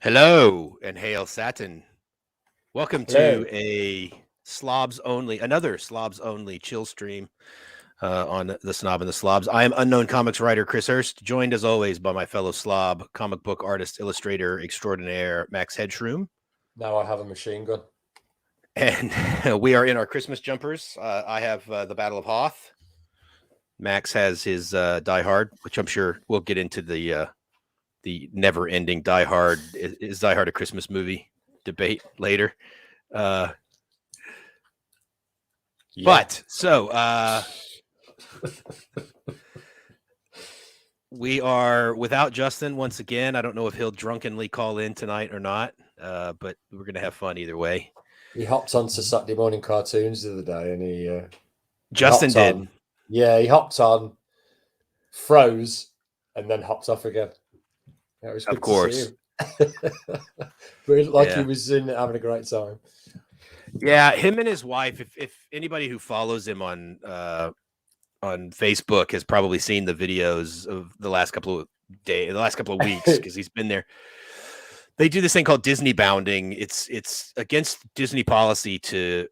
Hello and hail Satin. Welcome Hello. to another Slobs only chill stream on the Snob and the Slobs. I am unknown comics writer Chris Hurst, joined as always by my fellow Slob, comic book artist, illustrator extraordinaire Max Hedgeshroom. Now I have a machine gun. And we are in our Christmas jumpers. I have the Battle of Hoth. Max has his Die Hard, which I'm sure we'll get into the never-ending Die Hard. Is Die Hard a Christmas movie debate later? Yeah. But so we are without Justin once again. I don't know if he'll drunkenly call in tonight or not, but we're gonna have fun either way. He hopped onto Saturday morning cartoons the other day, and he Justin did. On. Yeah, he hopped on, froze, and then hopped off again. Yeah, it was good of course. To see him. But it looked like he was having a great time. Yeah, him and his wife. If anybody who follows him on Facebook has probably seen the videos of the last couple of weeks, because he's been there. They do this thing called Disney bounding. It's against Disney policy to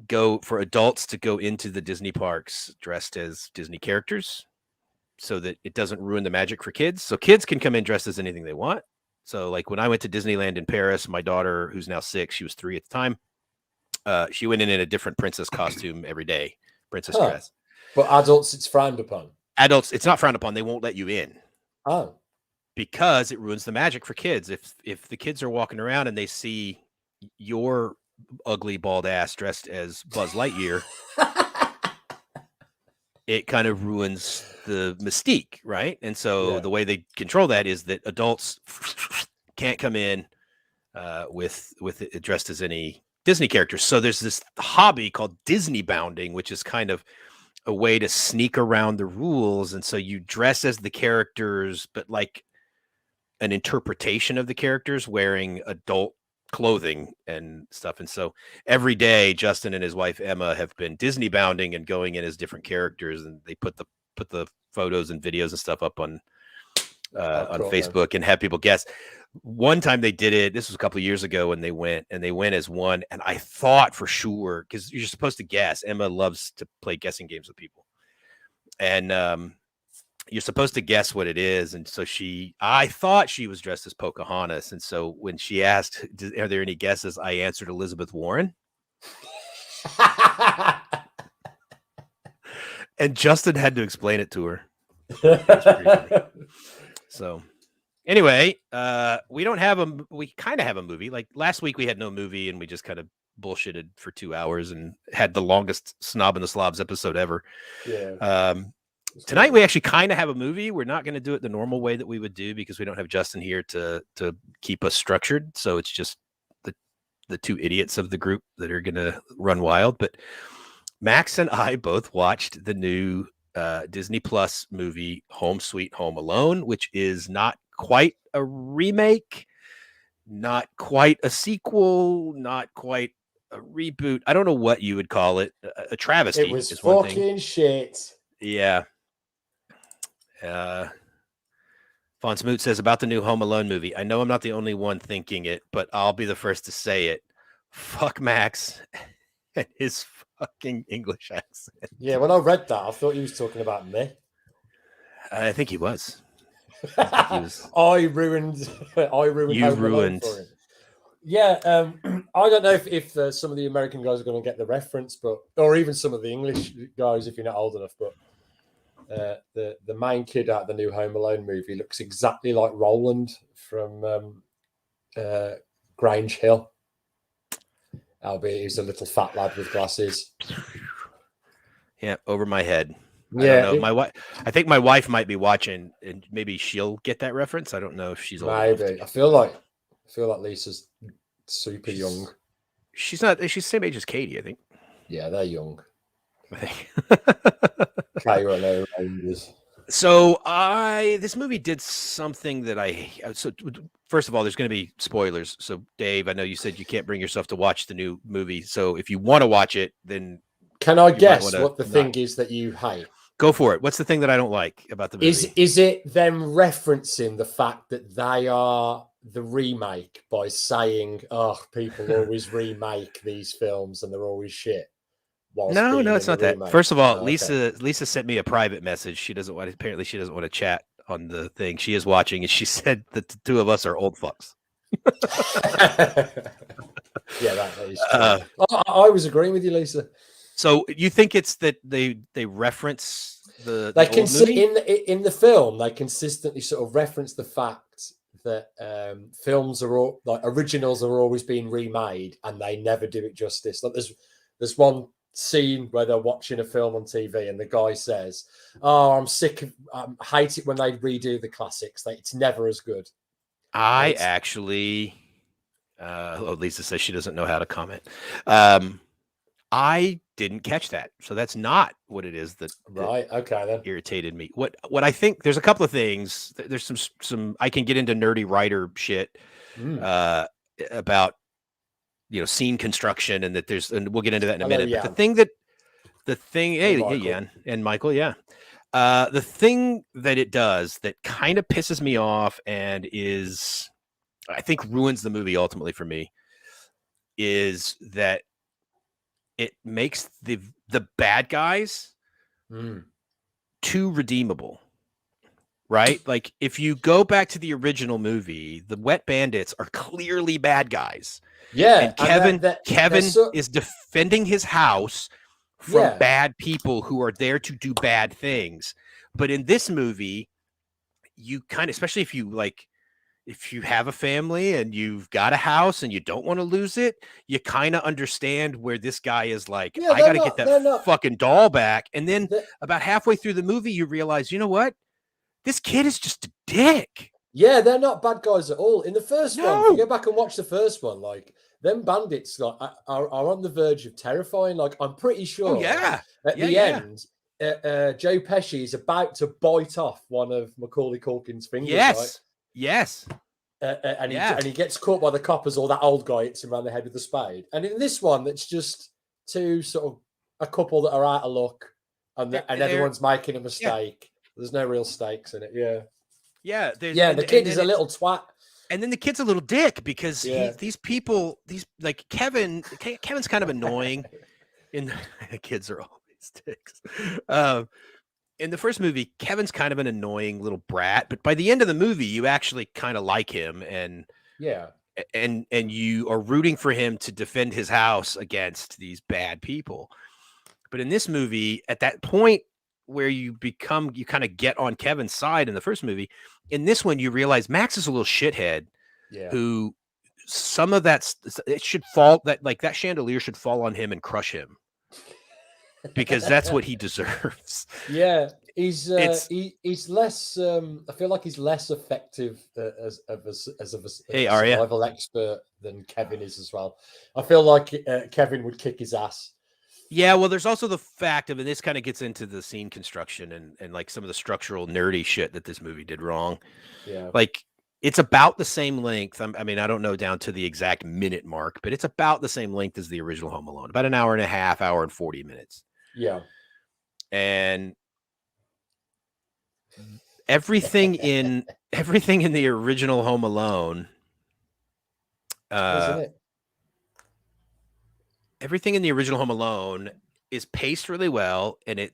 go for adults to go into the Disney parks dressed as Disney characters, so that it doesn't ruin the magic for kids. So kids can come in dressed as anything they want. So like when I went to Disneyland in Paris, my daughter, who's now 6, she was 3 at the time. She went in a different princess costume every day, princess dress. But adults, it's frowned upon. Adults, it's not frowned upon. They won't let you in. Oh. Because it ruins the magic for kids. If the kids are walking around and they see your ugly bald ass dressed as Buzz Lightyear, it kind of ruins the mystique, right? And so the way they control that is that adults can't come in with it dressed as any Disney characters. So there's this hobby called Disney bounding, which is kind of a way to sneak around the rules. And so you dress as the characters, but like an interpretation of the characters wearing adult clothing and stuff. And so every day Justin and his wife Emma have been Disney bounding and going in as different characters, and they put the photos and videos and stuff up on Facebook and have people guess. One time they did it, this was a couple of years ago, and they went as one, and I thought for sure, because you're supposed to guess. Emma loves to play guessing games with people, and you're supposed to guess what it is. And so I thought she was dressed as Pocahontas. And so when she asked, are there any guesses? I answered Elizabeth Warren. And Justin had to explain it to her. So anyway, we kind of have a movie. Like last week we had no movie, and we just kind of bullshitted for 2 hours and had the longest Snob and the Slobs episode ever. Yeah. Tonight we actually kind of have a movie. We're not going to do it the normal way that we would do, because we don't have Justin here to keep us structured. So it's just the two idiots of the group that are going to run wild. But Max and I both watched the new Disney Plus movie Home Sweet Home Alone, which is not quite a remake, not quite a sequel, not quite a reboot. I don't know what you would call it. A travesty. It was fucking shit. Yeah. Von Smoot says about the new Home Alone movie, I know I'm not the only one thinking it, but I'll be the first to say it. Fuck Max and his fucking English accent. Yeah, when I read that, I thought he was talking about me. I think he was. I ruined. You ruined. For him. Yeah, I don't know if some of the American guys are going to get the reference, or even some of the English guys if you're not old enough. But the main kid out of the new Home Alone movie looks exactly like Roland from Grange Hill. Albeit he's a little fat lad with glasses. Yeah, over my head. I don't know. I think my wife might be watching, and maybe she'll get that reference. I don't know if she's old enough. I feel like Lisa's super young. She's not. She's the same age as Katie, I think. Yeah, they're young. I think. So this movie did something that so first of all, there's going to be spoilers. So Dave, I know you said you can't bring yourself to watch the new movie. So if you want to watch it, then can I guess what the thing is that you hate? Go for it. What's the thing that I don't like about the movie? Is it them referencing the fact that they are the remake by saying, "Oh, people always remake these films and they're always shit." No, it's not that. Remake. First of all, Oh, okay. Lisa sent me a private message. She doesn't want. Apparently, she doesn't want to chat on the thing. She is watching, and she said that the two of us are old fucks. Yeah, that is true. I was agreeing with you, Lisa. So you think it's that they reference the can old movie? in the film, they consistently sort of reference the fact that films are all like originals are always being remade and they never do it justice. Like there's one scene where they're watching a film on TV and the guy says, "Oh, I'm sick of hate it when they redo the classics. Like it's never as good." I actually Lisa says she doesn't know how to comment. I didn't catch that. So that's not what it is that right. Okay, then irritated me. What I think, there's a couple of things. There's some I can get into nerdy writer shit about scene construction, and that and we'll get into that in a minute. Yeah. But hey, and Michael, yeah. The thing that it does that kind of pisses me off and is, I think, ruins the movie ultimately for me, is that it makes the bad guys too redeemable, right? Like if you go back to the original movie, the Wet Bandits are clearly bad guys. Yeah, and Kevin is defending his house from bad people who are there to do bad things. But in this movie, you kind of, especially if you have a family and you've got a house and you don't want to lose it, you kind of understand where this guy is like, I got to get that fucking doll back. And then about halfway through the movie, you realize, you know what? This kid is just a dick. Yeah, they're not bad guys at all. In the first one, if you go back and watch the first one, like them bandits are on the verge of terrifying. Like I'm pretty sure at the end, Joe Pesci is about to bite off one of Macaulay Culkin's fingers. Yes. And he gets caught by the coppers, or that old guy hits him around the head with the spade. And in this one, it's just two sort of a couple that are out of luck, and everyone's making a mistake. Yeah. There's no real stakes in it. Yeah. The kid is a little twat. And then the kid's a little dick because these people, like Kevin's kind of annoying. The kids are always dicks. In the first movie, Kevin's kind of an annoying little brat, but by the end of the movie, you actually kind of like him, and you are rooting for him to defend his house against these bad people. But in this movie, at that point where you kind of get on Kevin's side in the first movie, in this one, you realize Max is a little shithead who some of that chandelier should fall on him and crush him. Because that's what he deserves. Yeah, he's less. I feel like he's less effective as a survival expert than Kevin is as well. I feel like Kevin would kick his ass. Yeah, well, there's also the fact of, and this kind of gets into the scene construction and like some of the structural nerdy shit that this movie did wrong. Yeah, like it's about the same length. I mean, I don't know down to the exact minute mark, but it's about the same length as the original Home Alone, about an hour and a half, hour and 40 minutes. Yeah. And everything in the original Home Alone, everything in the original Home Alone is paced really well, and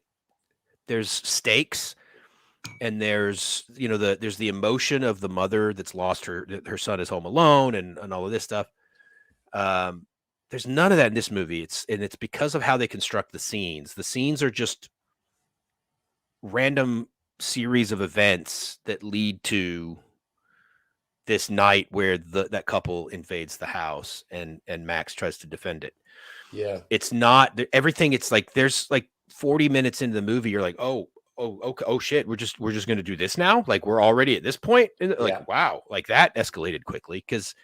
there's stakes, and there's there's the emotion of the mother that's lost her son is home alone, and all of this stuff. There's none of that in this movie. It's because of how they construct the scenes. The scenes are just random series of events that lead to this night where that couple invades the house and Max tries to defend it. Yeah. It's not everything. It's like there's like 40 minutes into the movie, you're like, oh, okay, oh shit, we're just going to do this now? Like we're already at this point? Like, wow, like that escalated quickly because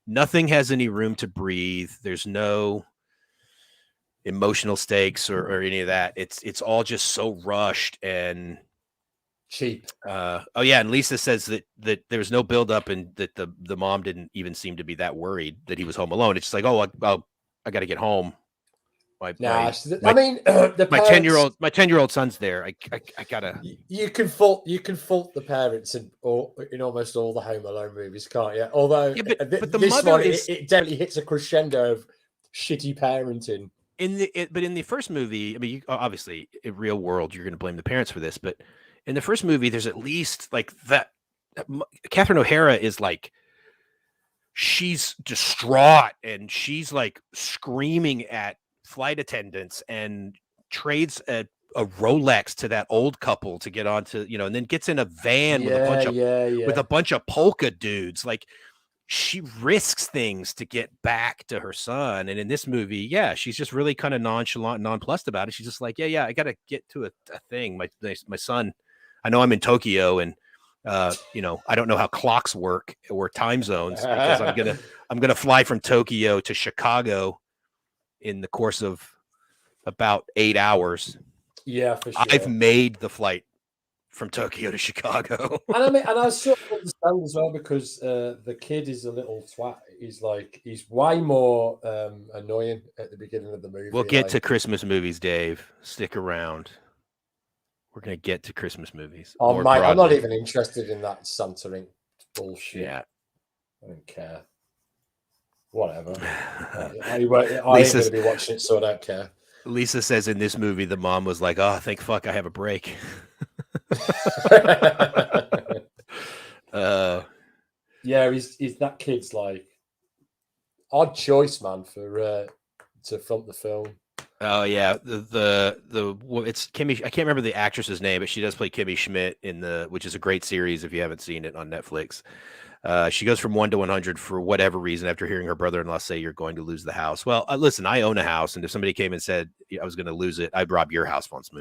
nothing has any room to breathe. There's no emotional stakes or any of that. It's all just so rushed and cheap. And Lisa says that there was no build up and that the mom didn't even seem to be that worried that he was home alone. It's just like, oh, I got to get home. I mean, the my parents, 10-year-old son's there. I gotta. You can fault the parents in almost all the Home Alone movies, can't you? Although Yeah, but the this mother one, is it definitely hits a crescendo of shitty parenting. but in the first movie, I mean, obviously in real world, you're going to blame the parents for this, but in the first movie, there's at least like that. Catherine O'Hara is like, she's distraught and she's like screaming at flight attendants and trades a Rolex to that old couple to get onto, and then gets in a van with a bunch of polka dudes. Like, she risks things to get back to her son. And in this movie, yeah, she's just really kind of nonchalant, nonplussed about it. She's just like, yeah, I got to get to a thing. My son, I know I'm in Tokyo and I don't know how clocks work or time zones because I'm gonna fly from Tokyo to Chicago in the course of about 8 hours. Yeah, for sure. I've made the flight from Tokyo to Chicago. And I mean, and I sort of understand as well because the kid is a little twat. He's way more annoying at the beginning of the movie. We'll get to Christmas movies, Dave. Stick around. We're gonna get to Christmas movies. Oh, mate, I'm not even interested in that Santa Inc. bullshit. Yeah, I don't care. Whatever. I ain't going to be watching it, so I don't care. Lisa says in this movie, the mom was like, "Oh, thank fuck, I have a break." Yeah, he's that kid's like odd choice, man, for to front the film. Oh yeah, it's Kimmy. I can't remember the actress's name, but she does play Kimmy Schmidt which is a great series if you haven't seen it on Netflix. She goes from 1 to 100 for whatever reason after hearing her brother-in-law say you're going to lose the house. Well, listen, I own a house, and if somebody came and said I was going to lose it, I'd rob your house once.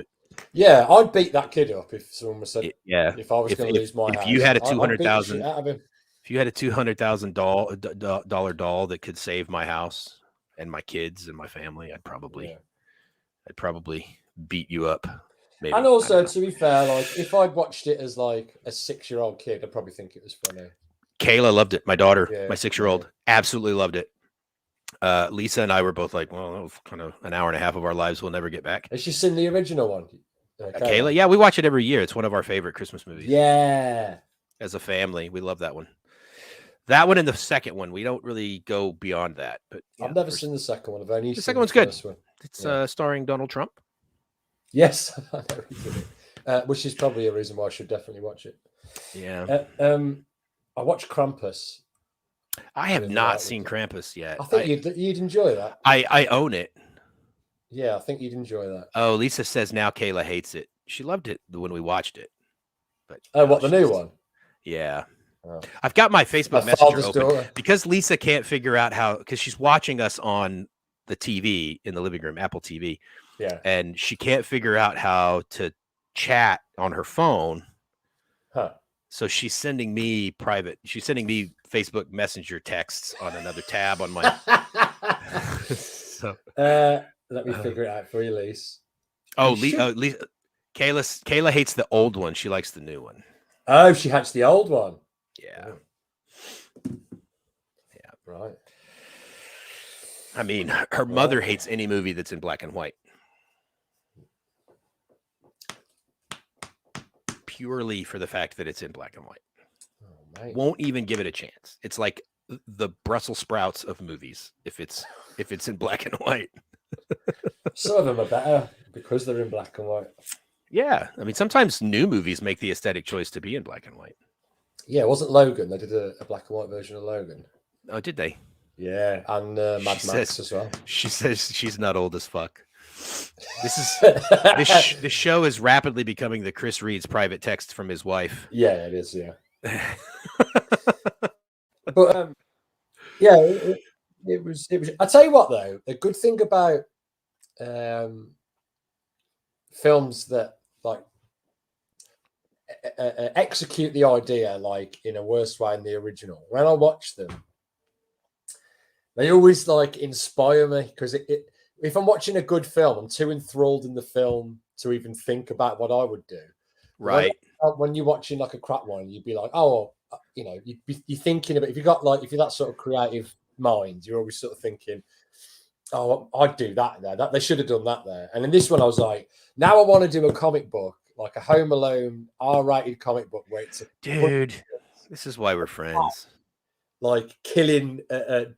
Yeah, I'd beat that kid up if someone said, yeah, if I was going to lose my house. If you had a $200,000 dollar doll that could save my house and my kids and my family, I'd probably beat you up. Maybe. And also, to be fair, like if I'd watched it as like a 6-year-old kid, I'd probably think it was funny. Kayla loved it. My daughter, my 6-year-old, absolutely loved it. Lisa and I were both like, well, that was kind of an hour and a half of our lives we'll never get back. Has she seen the original one? Kayla? Yeah, we watch it every year. It's one of our favorite Christmas movies. Yeah. As a family, we love that one. That one and the second one, we don't really go beyond that. But I've never seen the second one. I've only the second one's good. It's starring Donald Trump. Yes, which is probably a reason why I should definitely watch it. Yeah. I watched Krampus. I have not seen Krampus yet. I think you'd enjoy that. I own it. Yeah, I think you'd enjoy that. Oh, Lisa says now Kayla hates it. She loved it when we watched it. But what, the new one? Yeah. Oh. I've got my Facebook Messenger open because Lisa can't figure out because she's watching us on the TV in the living room, Apple TV. Yeah. And she can't figure out how to chat on her phone. Huh. So she's sending me Facebook Messenger texts on another tab on my. Let me figure it out for you, Lise. Oh, Kayla hates the old one. She likes the new one. Oh, she hates the old one. Yeah. Yeah. Right. I mean, her mother hates any movie that's in black and white. Purely for the fact that it's in black and white. Oh, won't even give it a chance. It's like the Brussels sprouts of movies if it's in black and white. Some of them are better because they're in black and white. Yeah, I mean sometimes new movies make the aesthetic choice to be in black and white. Yeah, it wasn't Logan. They did a black and white version of Logan. Oh, did they? Yeah, and Mad Max as well. She says she's not old as fuck. This show is rapidly becoming the Chris Reed's private text from his wife. Yeah, it is. Yeah, but yeah, it was. I tell you what, though, the good thing about films that like execute the idea like in a worse way than the original. When I watch them, they always like inspire me because if I'm watching a good film, I'm too enthralled in the film to even think about what I would do. Right. When you're watching like a crap one, you'd be like, oh, you're thinking about if you're that sort of creative mind, you're always sort of thinking, Oh, I'd do that there. That they should have done that there. And in this one, I was like, now I want to do a comic book, like a Home Alone R-rated comic book, where it's Dude, this is why we're friends. like killing,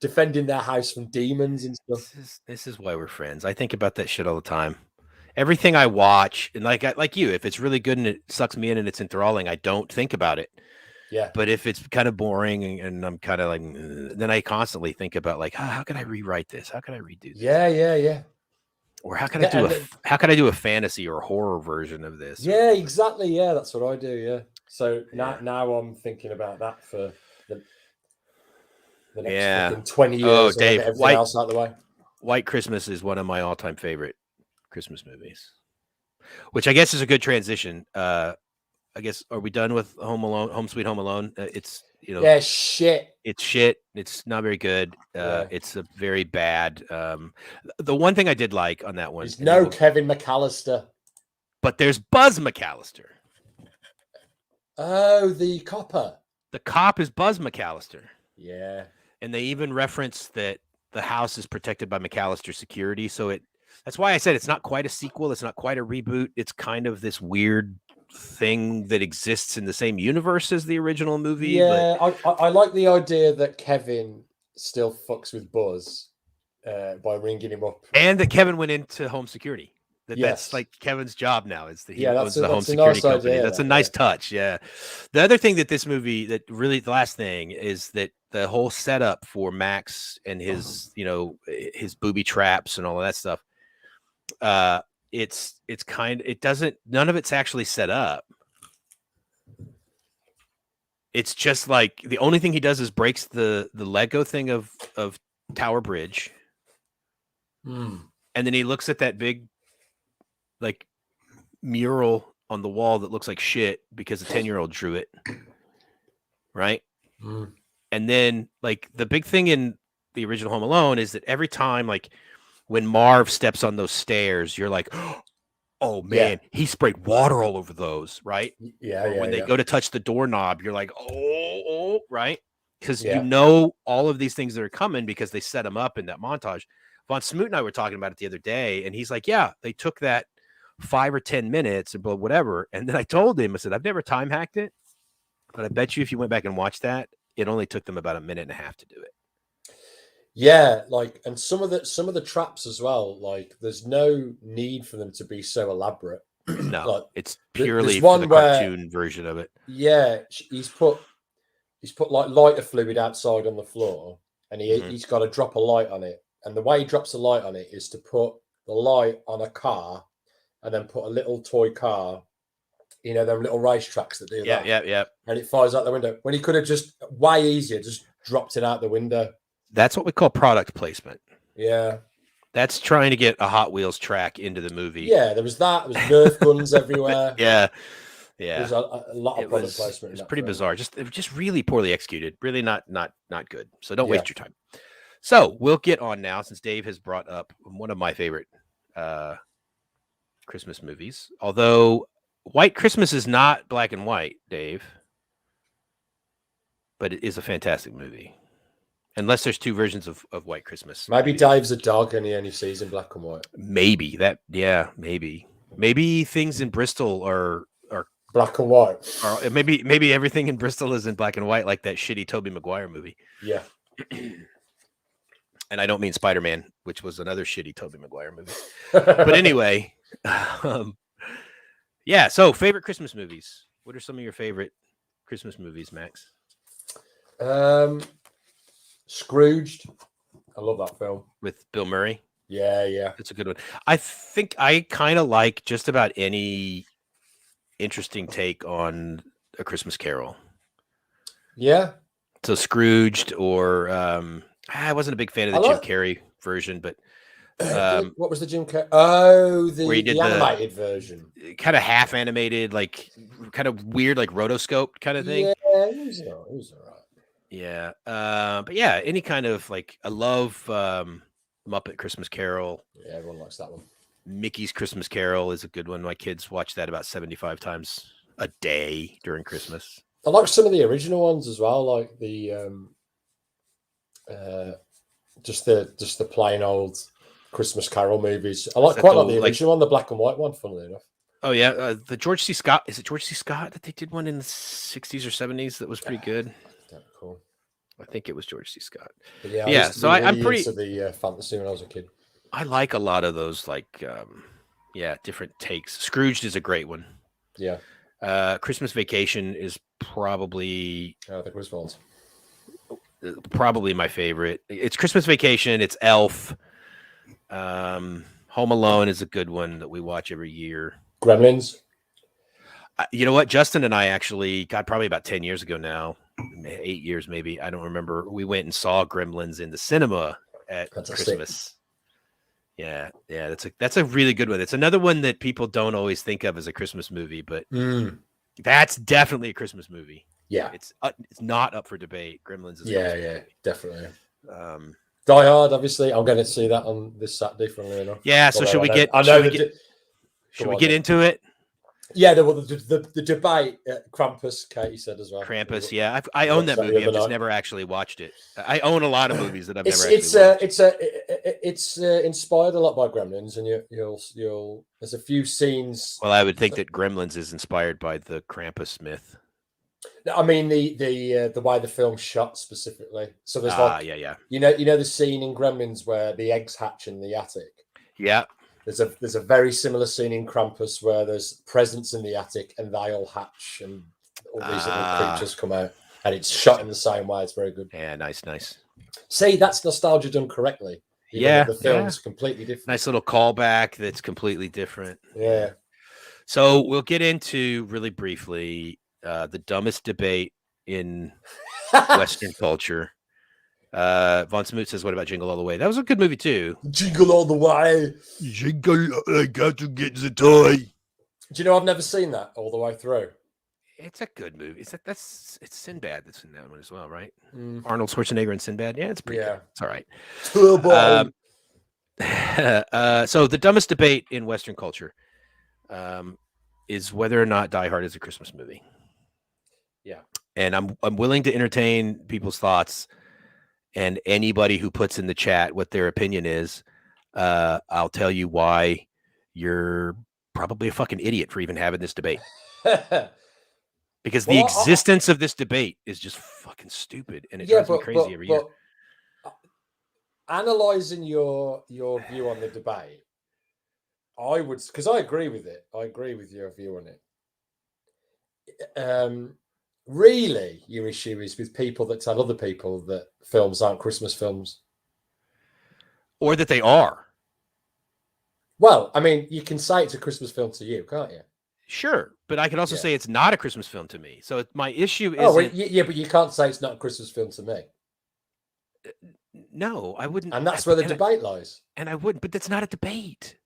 defending their house from demons and stuff. This is why we're friends. I think about that shit all the time. Everything I watch, and like you, if it's really good and it sucks me in and it's enthralling, I don't think about it. Yeah. But if it's kind of boring and I'm kind of like, then I constantly think about like, how can I rewrite this? How can I redo this? Yeah. Or how can I do a fantasy or horror version of this? Yeah, exactly. Yeah, that's what I do. Yeah. So now I'm thinking about that for the next fucking 20 years. Oh, Dave, everything else out of the way. White Christmas is one of my all-time favorite Christmas movies, which I guess is a good transition. I guess, are we done with Home Sweet Home Alone? It's, shit. It's shit. It's not very good. It's a very bad. The one thing I did like on that one, there's no Kevin McAllister, but there's Buzz McAllister. Oh, the copper. The cop is Buzz McAllister. Yeah. And they even reference that the house is protected by McAllister security. So that's why I said it's not quite a sequel. It's not quite a reboot. It's kind of this weird thing that exists in the same universe as the original movie. Yeah, I like the idea that Kevin still fucks with Buzz by ringing him up. And that Kevin went into home security. That's like Kevin's job now. Is that he owns the home security company. That's a nice touch. Yeah. The other thing that this movie, the last thing, is that the whole setup for Max and his, his booby traps and all of that stuff. None of it's actually set up. It's just like the only thing he does is breaks the Lego thing of Tower Bridge. And then he looks at that big like mural on the wall that looks like shit because a 10-year-old drew it. Right. And then like the big thing in the original Home Alone is that every time, like when Marv steps on those stairs, you're like, oh man, he sprayed water all over those. Right. When they go to touch the doorknob, you're like, oh, right. Because all of these things that are coming because they set them up in that montage. Von Smoot and I were talking about it the other day, and he's like, yeah, they took that 5 or 10 minutes or whatever. And then I told him, I said, I've never time hacked it, but I bet you if you went back and watched that, it only took them about a minute and a half to do it. Yeah, like, and some of the traps as well, like there's no need for them to be so elaborate. No, like, it's purely for the cartoon version of it. Yeah, he's put like lighter fluid outside on the floor, and he's got to drop a light on it. And the way he drops the light on it is to put the light on a car and then put a little toy car, them little racetracks that do that. Yeah. And it fires out the window. When he could have just way easier just dropped it out the window. That's what we call product placement. Yeah. That's trying to get a Hot Wheels track into the movie. Yeah, there was that. There was Nerf guns everywhere. Yeah. There's a lot of product placement. It was pretty bizarre. Just really poorly executed. Really not good. So don't waste your time. So we'll get on now, since Dave has brought up one of my favorite Christmas movies. Although White Christmas is not black and white, Dave, but it is a fantastic movie. Unless there's two versions of White Christmas. Maybe Dave's a dog and he only sees in black and white. Maybe maybe things in Bristol are black and white. Or maybe everything in Bristol is in black and white, like that shitty Tobey Maguire movie. Yeah. And I don't mean Spider-Man, which was another shitty Tobey Maguire movie. But anyway, so favorite Christmas movies. What are some of your favorite Christmas movies, Max? Scrooged. I love that film. With Bill Murray? Yeah. It's a good one. I think I kind of like just about any interesting take on A Christmas Carol. Yeah. So Scrooged, or I wasn't a big fan of the Jim Carrey version, but what was the Jim Carrey? Oh, the animated version. Kind of half animated, like kind of weird, like rotoscoped kind of thing. Yeah, it was all right. Yeah. But yeah, any kind of like, I love Muppet Christmas Carol. Yeah, everyone likes that one. Mickey's Christmas Carol is a good one. My kids watch that about 75 times a day during Christmas. I like some of the original ones as well, like the just the plain old Christmas Carol movies. I Is that quite like the, the like- original one, the black and white one. Funnily enough. Oh yeah, the George C. Scott. Is it George C. Scott that they did one in the 60s or 70s that was pretty good? Cool. I think it was George C. Scott. But yeah, I Yeah, used to so be I'm really pretty. into the fantasy when I was a kid. I like a lot of those, like, different takes. Scrooged is a great one. Yeah. Christmas Vacation is probably The Griswolds. probably my favorite. It's Christmas Vacation. It's Elf. Home Alone is a good one that we watch every year. Gremlins. You know what? Justin and I actually, God, probably about 10 years ago now, 8 years maybe. I don't remember. We went and saw Gremlins in the cinema at Christmas. Yeah, that's a really good one. It's another one that people don't always think of as a Christmas movie, but that's definitely a Christmas movie. Yeah, it's not up for debate. Gremlins is definitely. Die Hard, obviously. I'm going to see that on this Saturday. Funnily enough. Yeah. So should we get into it? Yeah, the debate at Krampus, Katie said as well. Krampus, yeah, I own that movie. I've just never actually watched it. I own a lot of movies that I've never. It's inspired a lot by Gremlins, and you'll there's a few scenes. Well, I would think that Gremlins is inspired by the Krampus myth. I mean the way the film's shot specifically. So there's yeah. You know the scene in Gremlins where the eggs hatch in the attic. Yeah. There's a very similar scene in Krampus where there's presents in the attic and they all hatch and all these little creatures come out, and it's shot in the same way. It's very good. Yeah, nice. See, that's nostalgia done correctly. The film's completely different. Nice little callback that's completely different. Yeah. So we'll get into really briefly the dumbest debate in Western culture. Von Smoot says, "What about Jingle All the Way?" That was a good movie too. Jingle All the Way. Jingle, I got to get the toy. Do you know I've never seen that all the way through? It's a good movie. It's Sinbad that's in that one as well, right? Arnold Schwarzenegger and Sinbad. Yeah, it's pretty good. It's all right. So the dumbest debate in Western culture is whether or not Die Hard is a Christmas movie. Yeah, and I'm willing to entertain people's thoughts. And anybody who puts in the chat what their opinion is, I'll tell you why you're probably a fucking idiot for even having this debate. Because the existence of this debate is just fucking stupid, and it drives me crazy every year. Analyzing your view on the debate, I would, because I agree with it. I agree with your view on it. Really, your issue is with people that tell other people that films aren't Christmas films. Or that they are. Well, I mean, you can say it's a Christmas film to you, can't you? Sure, but I can also say it's not a Christmas film to me. So my issue is... but you can't say it's not a Christmas film to me. No, I wouldn't. And that's where the debate lies. And I wouldn't, but that's not a debate.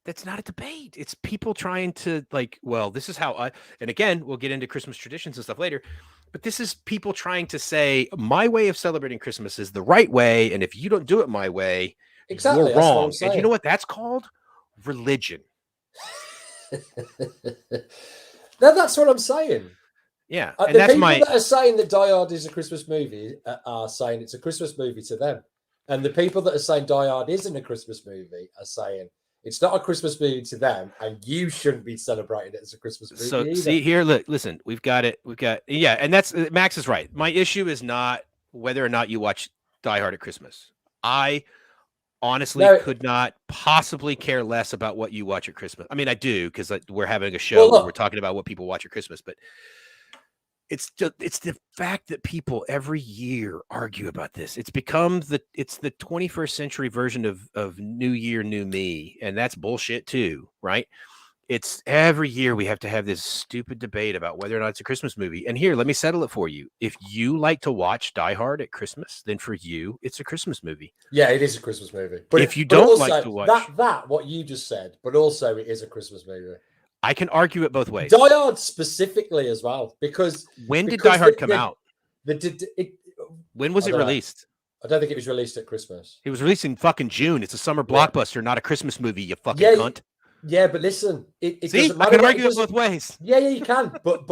That's not a debate. It's people trying to this is how and again, we'll get into Christmas traditions and stuff later, but this is people trying to say my way of celebrating Christmas is the right way. And if you don't do it my way, you're wrong. And you know what that's called? Religion. That's what I'm saying. Yeah. And the people that are saying that Die Hard is a Christmas movie are saying it's a Christmas movie to them. And the people that are saying Die Hard isn't a Christmas movie are saying it's not a Christmas movie to them, and you shouldn't be celebrating it as a Christmas movie. So either. See here, listen, we've got, and that's Max is right. My issue is not whether or not you watch Die Hard at Christmas. I honestly could not possibly care less about what you watch at Christmas. I mean, I do because we're having a show where we're talking about what people watch at Christmas, but it's the fact that people every year argue about this. It's become the 21st century version of New Year, New Me, and that's bullshit too, right? It's every year we have to have this stupid debate about whether or not it's a Christmas movie. And here, let me settle it for you. If you like to watch Die Hard at Christmas, then for you, it's a Christmas movie. Yeah, it is a Christmas movie. But if you don't like to watch that, what you just said, but also it is a Christmas movie. I can argue it both ways. Die Hard specifically as well, because when did Die Hard come out? When was it released? I don't think it was released at Christmas. It was released in fucking June. It's a summer blockbuster, not a Christmas movie, you fucking cunt. Yeah, but listen, it See, doesn't I matter can what argue it both ways. Yeah, you can, but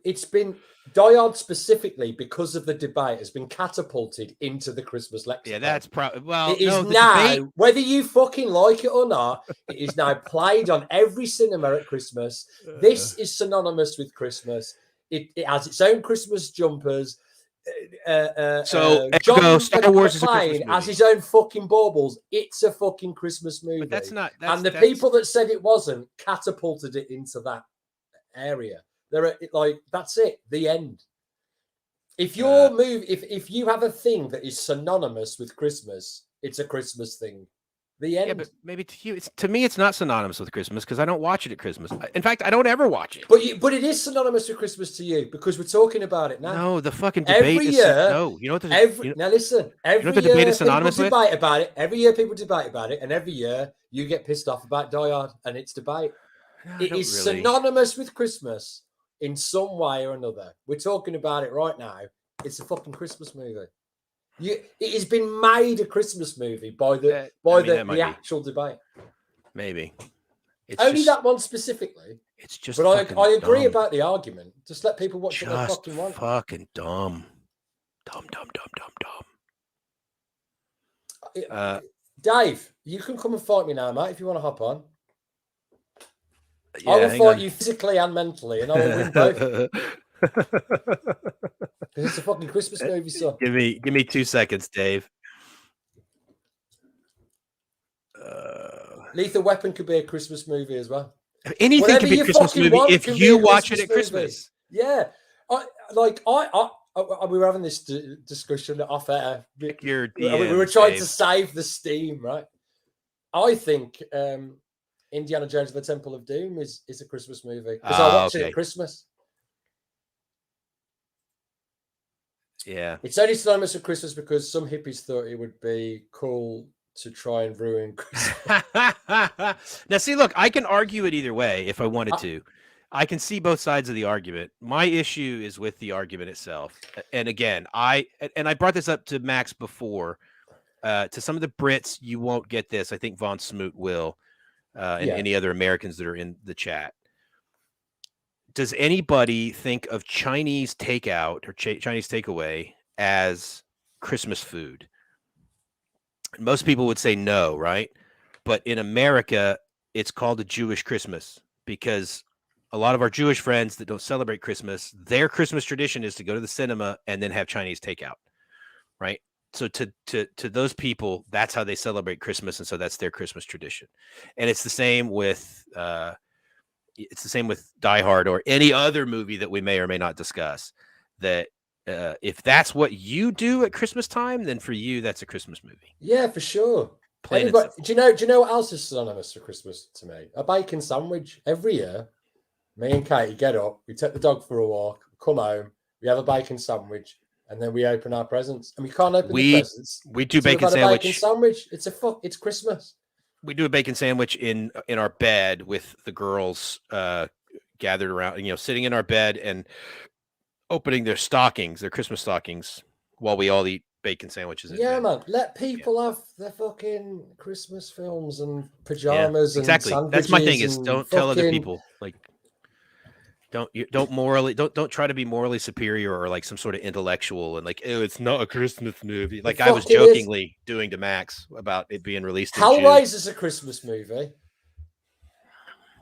it's been Die Hard specifically because of the debate has been catapulted into the Christmas lexicon. Yeah, that's probably well. It is no, the now, debate. whether you fucking like it or not, it is now played on every cinema at Christmas. This is synonymous with Christmas. It has its own Christmas jumpers. So, John ergo, Star Wars is a Christmas McClane has movie. his own fucking baubles. It's a fucking Christmas movie. But that's not. And the people that said it wasn't catapulted it into that area. They're like, that's it. The end. If your if you have a thing that is synonymous with Christmas, it's a Christmas thing. The end. Yeah, but maybe to you, to me, it's not synonymous with Christmas because I don't watch it at Christmas. In fact, I don't ever watch it. But it is synonymous with Christmas to you because we're talking about it now. No, the fucking debate every is year. No, you know what? Now listen. Every the year debate is synonymous people with? debate about it. Every year people debate about it, and every year you get pissed off about Die Hard and its debate. It is synonymous with Christmas in some way or another. We're talking about it right now. It's a fucking Christmas movie. It has been made a Christmas movie by the actual debate. Maybe. It's only that one specifically. It's just. But I agree about the argument. Just let people watch what they fucking want. Fucking dumb. Dumb. Dave, you can come and fight me now, mate, if you want to hop on. Yeah, I will fight you physically and mentally, and I will win both. Because it's a fucking Christmas movie, son. Give me 2 seconds, Dave. Lethal Weapon could be a Christmas movie as well. Anything can be a Christmas movie if you watch it at Christmas. Yeah, we were having this discussion off air. We were trying to save the steam, right? I think Indiana Jones and the Temple of Doom is a Christmas movie because I watch it at Christmas. Yeah, it's only synonymous with Christmas because some hippies thought it would be cool to try and ruin Christmas. Now, see, look, I can argue it either way if I wanted to. I can see both sides of the argument. My issue is with the argument itself. And again, I brought this up to Max before. To some of the Brits, you won't get this. I think Von Smoot will, and any other Americans that are in the chat. Does anybody think of Chinese takeout or Chinese takeaway as Christmas food? Most people would say no, right? But in America, it's called a Jewish Christmas because a lot of our Jewish friends that don't celebrate Christmas, their Christmas tradition is to go to the cinema and then have Chinese takeout, right? So to those people, that's how they celebrate Christmas, and so that's their Christmas tradition. And it's the same with Die Hard or any other movie that we may or may not discuss. That if that's what you do at Christmas time, then for you that's a Christmas movie. Yeah, for sure. Do you know what else is synonymous for Christmas to me? A bacon sandwich. Every year, me and Katie get up, we take the dog for a walk, come home, we have a bacon sandwich, and then we open our presents. And we can't open the presents. We do bacon sandwich. Bacon sandwich. It's Christmas. We do a bacon sandwich in our bed with the girls gathered around, sitting in our bed and opening their Christmas stockings, while we all eat bacon sandwiches. Yeah, man. Let people have their fucking Christmas films and pajamas and exactly. That's my thing. Is don't tell other people don't try to be morally superior or like some sort of intellectual and like, oh, it's not a Christmas movie. Like I was jokingly doing to Max about it being released in June. Hellraiser is a Christmas movie.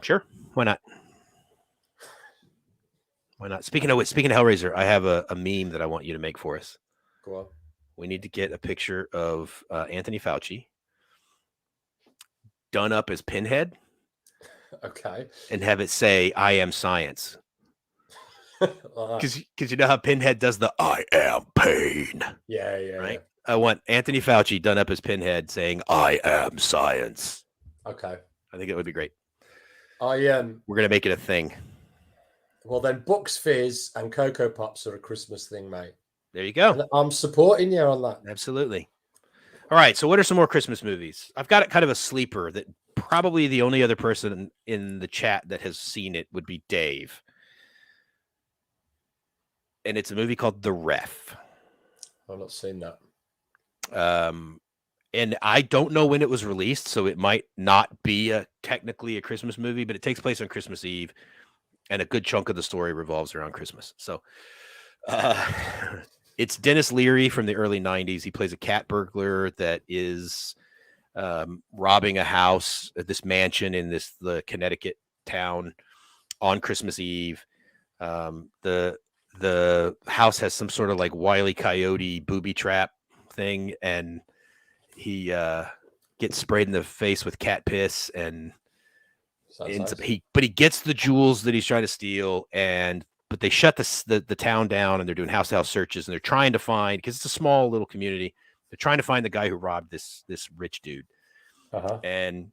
Sure, why not? Why not? Speaking of Hellraiser, I have a meme that I want you to make for us. Go on. We need to get a picture of Anthony Fauci done up as Pinhead. Okay. And have it say, I am science. Because you know how Pinhead does the I am pain. Yeah. Right? Yeah. I want Anthony Fauci done up as Pinhead saying, I am science. Okay. I think it would be great. We're going to make it a thing. Well, then Bucks Fizz and Cocoa Pops are a Christmas thing, mate. There you go. And I'm supporting you on that. Absolutely. All right. So what are some more Christmas movies? I've got kind of a sleeper that probably the only other person in the chat that has seen it would be Dave. And it's a movie called The Ref. I've not seen that. and I don't know when it was released, so it might not be technically a Christmas movie, but it takes place on Christmas Eve, and a good chunk of the story revolves around Christmas. So it's Dennis Leary from the early 90s. He plays a cat burglar that is robbing a house at this mansion in the Connecticut town on Christmas Eve. The house has some sort of like Wile E. Coyote booby trap thing, and he gets sprayed in the face with cat piss, and he gets the jewels that he's trying to steal, but they shut the town down, and they're doing house-to-house searches, and they're trying to find, because it's a small little community, they're trying to find the guy who robbed this rich dude. And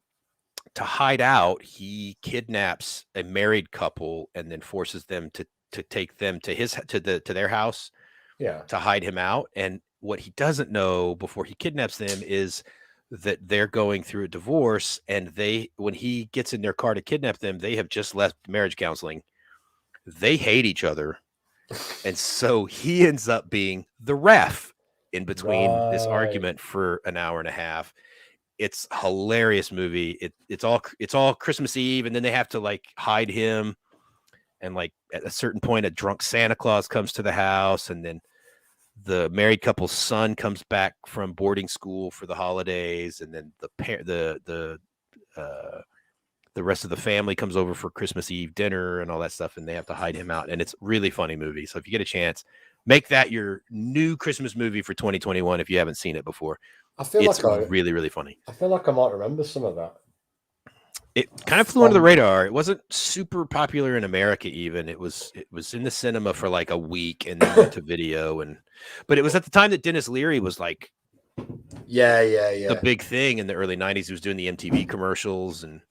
to hide out, he kidnaps a married couple and then forces them to take them to their house, to hide him out. And what he doesn't know before he kidnaps them is that they're going through a divorce, and when he gets in their car to kidnap them, they have just left marriage counseling. They hate each other, and so he ends up being the ref in between this argument for an hour and a half. It's a hilarious movie. It's all Christmas Eve, and then they have to like hide him, and like at a certain point, a drunk Santa Claus comes to the house, and then the married couple's son comes back from boarding school for the holidays, and then the rest of the family comes over for Christmas Eve dinner and all that stuff, and they have to hide him out. And it's a really funny movie. So if you get a chance, make that your new Christmas movie for 2021 if you haven't seen it before. I feel it's really, really funny. I feel like I might remember some of that. It kind of flew under the radar. It wasn't super popular in America even. It was in the cinema for like a week and then went to video. But it was at the time that Dennis Leary was like the big thing in the early 90s. He was doing the MTV commercials and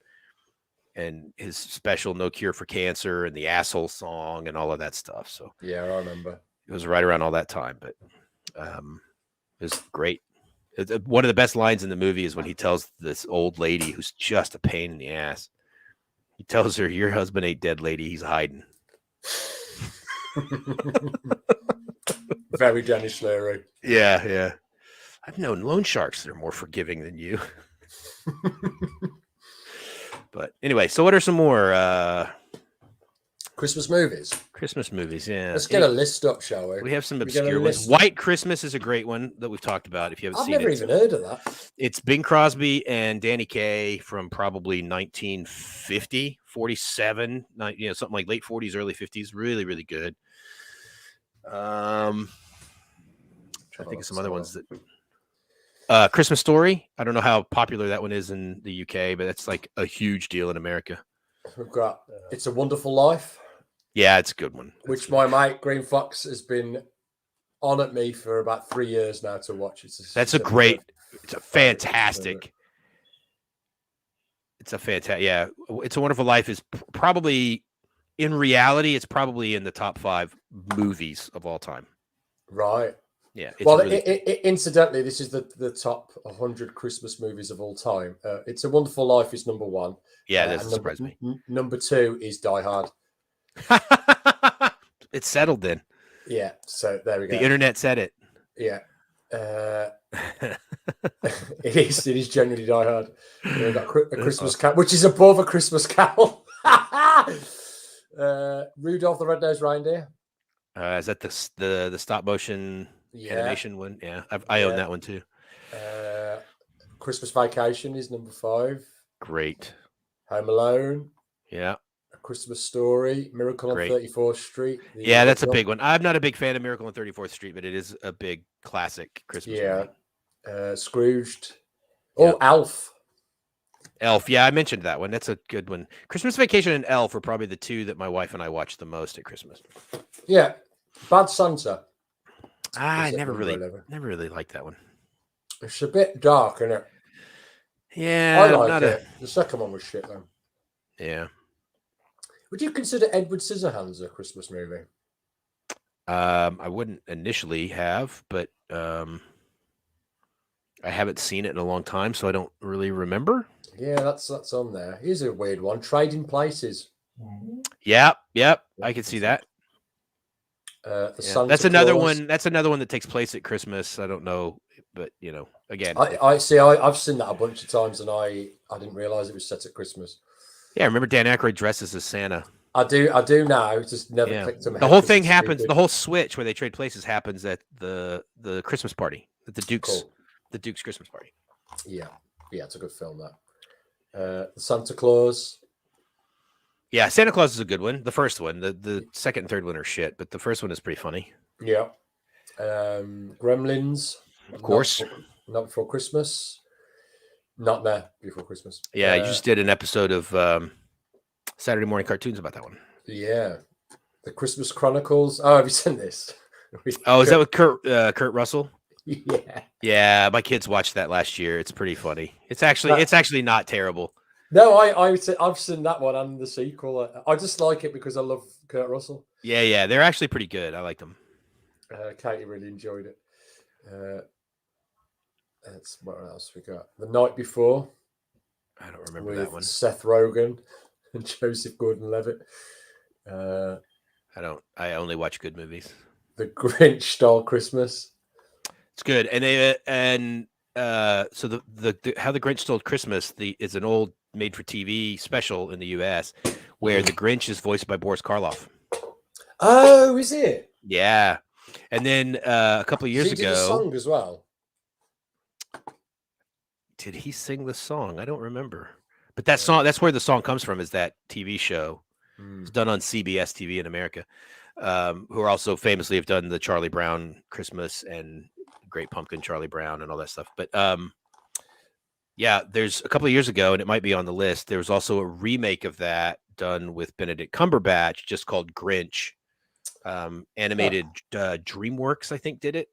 his special No Cure for Cancer and the Asshole song and all of that stuff. So yeah, I remember. It was right around all that time, but it was great. One of the best lines in the movie is when he tells this old lady who's just a pain in the ass. He tells her, "Your husband ain't dead, lady. He's hiding." Very Dennis Leary. Yeah. I've known loan sharks that are more forgiving than you. But anyway, so what are some more Christmas movies? Christmas movies, yeah. Let's get a list up, shall we? We have some obscure ones. White Christmas is a great one that we've talked about. If you haven't seen it, I've never even heard of that. It's Bing Crosby and Danny Kaye from probably 1950, 47, something like late 40s, early 50s. Really, really good. I think of some other ones that. Christmas Story. I don't know how popular that one is in the UK, but that's like a huge deal in America. We've got It's a Wonderful Life. Yeah, it's a good one. Which my mate Green Fox has been on at me for about 3 years now to watch. It's a fantastic. Yeah. It's a Wonderful Life is probably, in reality, it's probably in the top 5 movies of all time. Right. Yeah. Well, incidentally, this is the top 100 Christmas movies of all time. It's a Wonderful Life is number 1. Yeah, that doesn't surprise me. Number 2 is Die Hard. It's settled then. Yeah, so there we go. The internet said it. Yeah. It is genuinely Die Hard. We've got a Christmas Carol, which is above A Christmas Carol. Rudolph the Red-Nosed Reindeer. Is that the stop motion animation one? Yeah, I own that one too. Christmas Vacation is number 5. Great. Home Alone. Yeah. A Christmas Story. Miracle on 34th Street. Yeah, that's a big one. I'm not a big fan of Miracle on 34th Street, but it is a big classic Christmas movie. Scrooged. Oh, Elf. Elf. Yeah, I mentioned that one. That's a good one. Christmas Vacation and Elf are probably the 2 that my wife and I watch the most at Christmas. Yeah. Bad Santa. I never really liked that one. It's a bit dark, isn't it? Yeah, I like it. The second one was shit, though. Yeah. Would you consider Edward Scissorhands a Christmas movie? I wouldn't initially have, but I haven't seen it in a long time, so I don't really remember. Yeah, that's on there. Here's a weird one. Trading Places. Yep. I can see that. That's another one. That's another one that takes place at Christmas. I don't know, but again. I see. I've seen that a bunch of times, and I didn't realize it was set at Christmas. Yeah, remember Dan Aykroyd dresses as Santa. I do now. It just never clicked in my The head whole 'cause thing it's happens. stupid. The whole switch where they trade places happens at the Christmas party, at the Duke's Christmas party. Yeah, it's a good film. That Santa Claus. Yeah, Santa Claus is a good one. The first one, the second and third one are shit, but the first one is pretty funny. Yeah. Gremlins. Of course. Not Before Christmas. Not there before Christmas. Yeah, you just did an episode of Saturday morning cartoons about that one. Yeah. The Christmas Chronicles. Oh, have you seen this? Oh, is that with Kurt Russell? Yeah. Yeah, my kids watched that last year. It's pretty funny. It's actually not terrible. No, I've seen that one and the sequel. I just like it because I love Kurt Russell. Yeah, they're actually pretty good. I like them. Katie really enjoyed it. What else we got? The Night Before. I don't remember that one. Seth Rogen and Joseph Gordon-Levitt. I only watch good movies. The Grinch Stole Christmas. It's good, and so the How the Grinch Stole Christmas is an old made-for-TV special in the U.S. where the Grinch is voiced by Boris Karloff. Oh, is it? Yeah, and then a couple of years ago, did a song as well. Did he sing the song? I don't remember, but that song—that's where the song comes from. Is that TV show? It's done on CBS TV in America, who are also famously have done the Charlie Brown Christmas and Great Pumpkin, Charlie Brown, and all that stuff. But yeah, there's a couple of years ago, and it might be on the list. There was also a remake of that done with Benedict Cumberbatch, just called Grinch. Animated DreamWorks, I think, did it.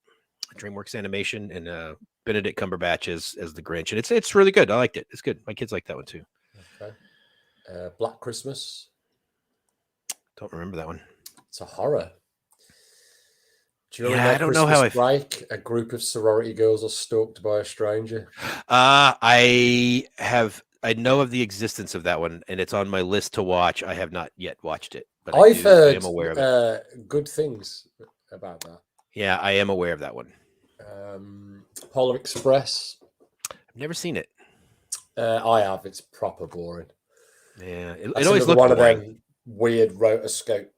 DreamWorks Animation, and Benedict Cumberbatch as the Grinch, and it's really good. I liked it. It's good. My kids like that one too. Okay. Black Christmas. Don't remember that one. It's a horror. Do you remember I don't know how break? A group of sorority girls are stalked by a stranger. I know of the existence of that one, and it's on my list to watch. I have not yet watched it, but I am aware of it. Good things about that. Yeah, I am aware of that one. Polar Express. I've never seen it. I have. It's proper boring. Yeah, it always looked one boring. Of them weird rotoscope.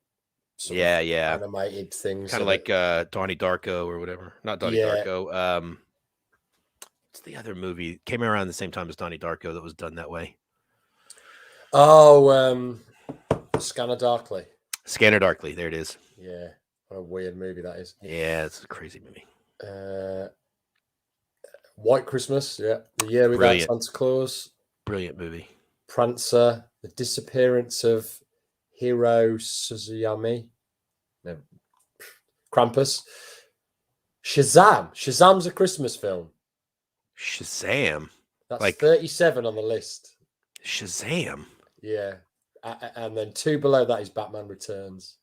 Yeah, animated things. Kind of like Donnie Darko or whatever. Not Donnie Darko. What's the other movie? Came around the same time as Donnie Darko that was done that way. Oh, Scanner Darkly. Scanner Darkly. There it is. Yeah. What a weird movie that is. Yeah, it's a crazy movie. White Christmas. Yeah. The Year Without Santa Claus. Brilliant movie. Prancer. The Disappearance of Hiro Suzuami. No. Krampus. Shazam. Shazam's a Christmas film. Shazam. That's like 37 on the list. Shazam. Yeah. And then 2 below that is Batman Returns.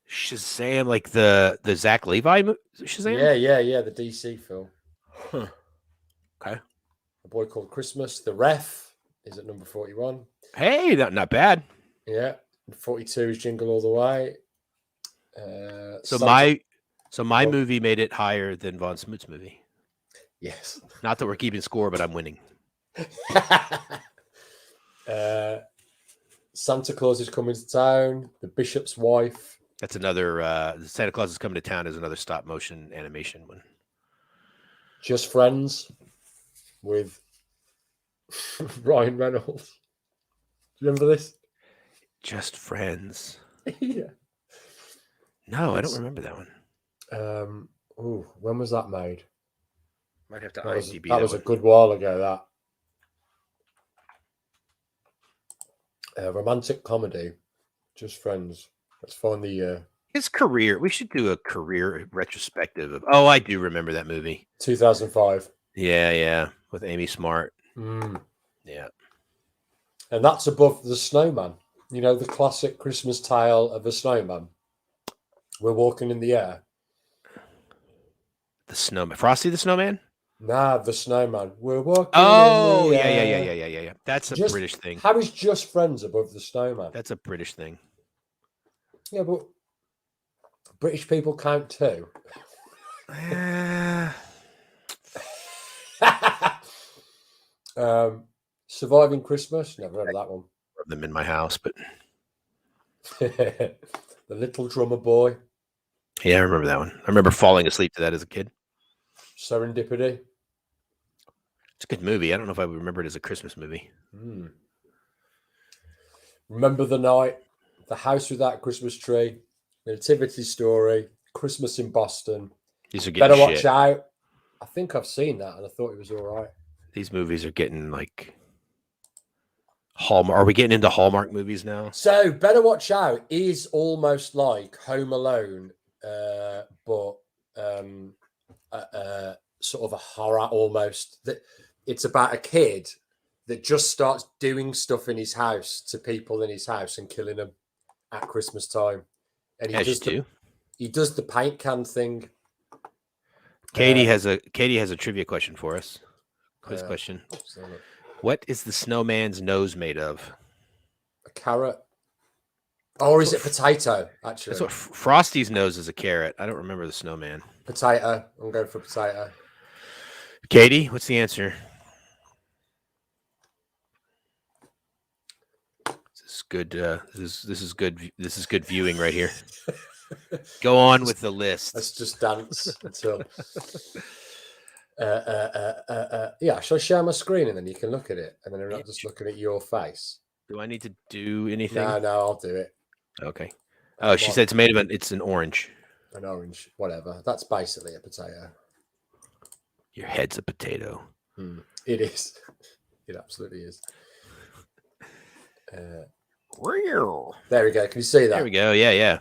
Shazam, like the Zach Levi Shazam? Yeah, the DC film. Huh. Okay. A Boy Called Christmas. The Ref is at number 41. Hey, not bad. Yeah. 42 is Jingle All the Way. So my movie made it higher than Von Smoot's movie. Yes. Not that we're keeping score, but I'm winning. Santa Claus is Coming to Town. The Bishop's Wife. That's another Santa Claus is Coming to Town is another stop motion animation one. Just Friends with Ryan Reynolds. Do you remember this? Just Friends. Yeah. No, I don't remember that one. When was that made? Might have to IMDb that was a good while ago, that. Romantic comedy. Just Friends. Let's find the... His career. We should do a career retrospective of... Oh, I do remember that movie. 2005. Yeah. With Amy Smart. Yeah. And that's above The Snowman. You know, the classic Christmas tale of a snowman. We're walking in the air. The Snowman. Frosty the Snowman? Nah, The Snowman. We're walking in the air. Yeah. That's a British thing. How is Just Friends above The Snowman? That's a British thing. Yeah, but British people count too. Surviving Christmas. Never heard of that one. Of them in my house, but The Little Drummer Boy. yeah, I remember that one. I remember falling asleep to that as a kid. Serendipity. It's a good movie. I don't know if I would remember it as a Christmas movie. Remember the Night. The House Without a Christmas Tree. Nativity Story. Christmas in Boston. These are getting Better shit. Watch Out. I think I've seen that and I thought it was all right. These movies are getting like Hallmark. Are we getting into Hallmark movies now? So Better Watch Out is almost like Home Alone, but sort of a horror almost. That it's about a kid that just starts doing stuff in his house to people in his house and killing them at Christmas time. And he does the paint can thing. Katie has a trivia question for us. Quiz question. What is the snowman's nose made of? A carrot. Or is it potato, actually? That's what Frosty's nose is, a carrot. I don't remember the snowman. Potato. I'm going for potato. Katie, what's the answer? This is good. This is good. This is good viewing right here. Go on with the list. Let's just dance until. Yeah, shall I share my screen and then you can look at it, and then I'm not just looking at your face. Do I need to do anything? No, I'll do it. Okay. Oh, she said it's made of it's an orange. An orange, whatever. That's basically a potato. Your head's a potato. It is. It absolutely is. There we go. Can you see that? There we go. Yeah.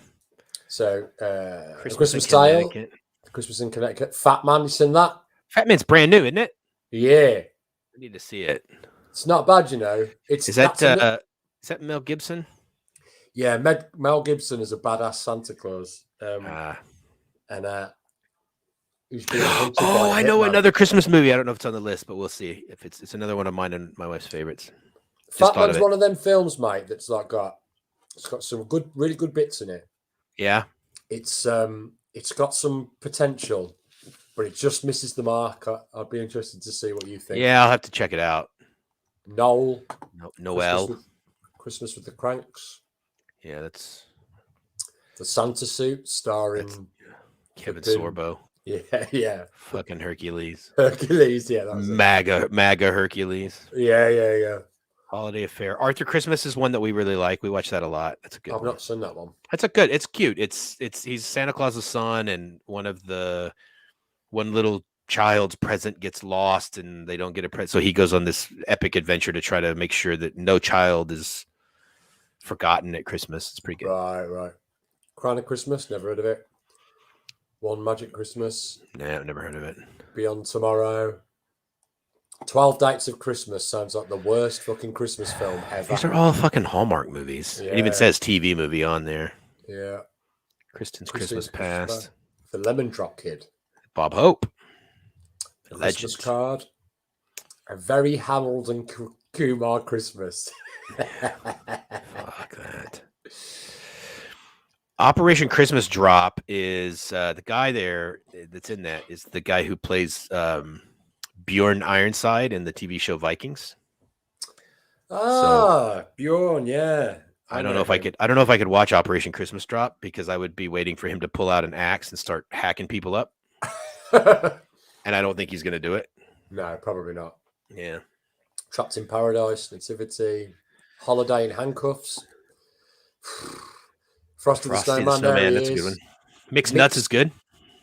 So, Christmas Tale. Christmas in Connecticut. Fat Man, you seen that? Fat Man's brand new, isn't it? Yeah. I need to see it. It's not bad, you know. Is that Mel Gibson? Yeah, Mel Gibson is a badass Santa Claus. He's being hunted by I know another Christmas movie. I don't know if it's on the list, but we'll see. If it's another one of mine and my wife's favorites. Fat Man's one of them films, mate, that's like it's got some really good bits in it. Yeah. It's got some potential, but it just misses the mark. I'd be interested to see what you think. Yeah, I'll have to check it out. Noel. Christmas with the Cranks. Yeah, that's the Santa suit starring Kevin Sorbo. Yeah. Fucking Hercules. Yeah, that was MAGA Hercules. Yeah. Holiday Affair. Arthur Christmas is one that we really like. We watch that a lot. That's a good one. I've not seen that one. It's cute. He's Santa Claus's son, and one little child's present gets lost and they don't get a present. So he goes on this epic adventure to try to make sure that no child is forgotten at Christmas. It's pretty good. Right. Crown of Christmas, never heard of it. One Magic Christmas. Nah, I've never heard of it. Beyond Tomorrow. 12 Dates of Christmas sounds like the worst fucking Christmas film ever. These are all fucking Hallmark movies. Yeah. It even says TV movie on there. Yeah. Kristen's Christmas Past. The Lemon Drop Kid. Bob Hope. The Christmas Card. A Very Harold and Kumar Christmas. Fuck that. Operation Christmas Drop is the guy there that's in that is the guy who plays Bjorn Ironside in the TV show Vikings. Bjorn, yeah. I don't know if I could watch Operation Christmas Drop because I would be waiting for him to pull out an axe and start hacking people up. And I don't think he's going to do it. No, probably not. Yeah. Trapped in Paradise, Nativity, Holiday in Handcuffs. Frosty the Snowman. That's a good one. Mixed Nuts is good.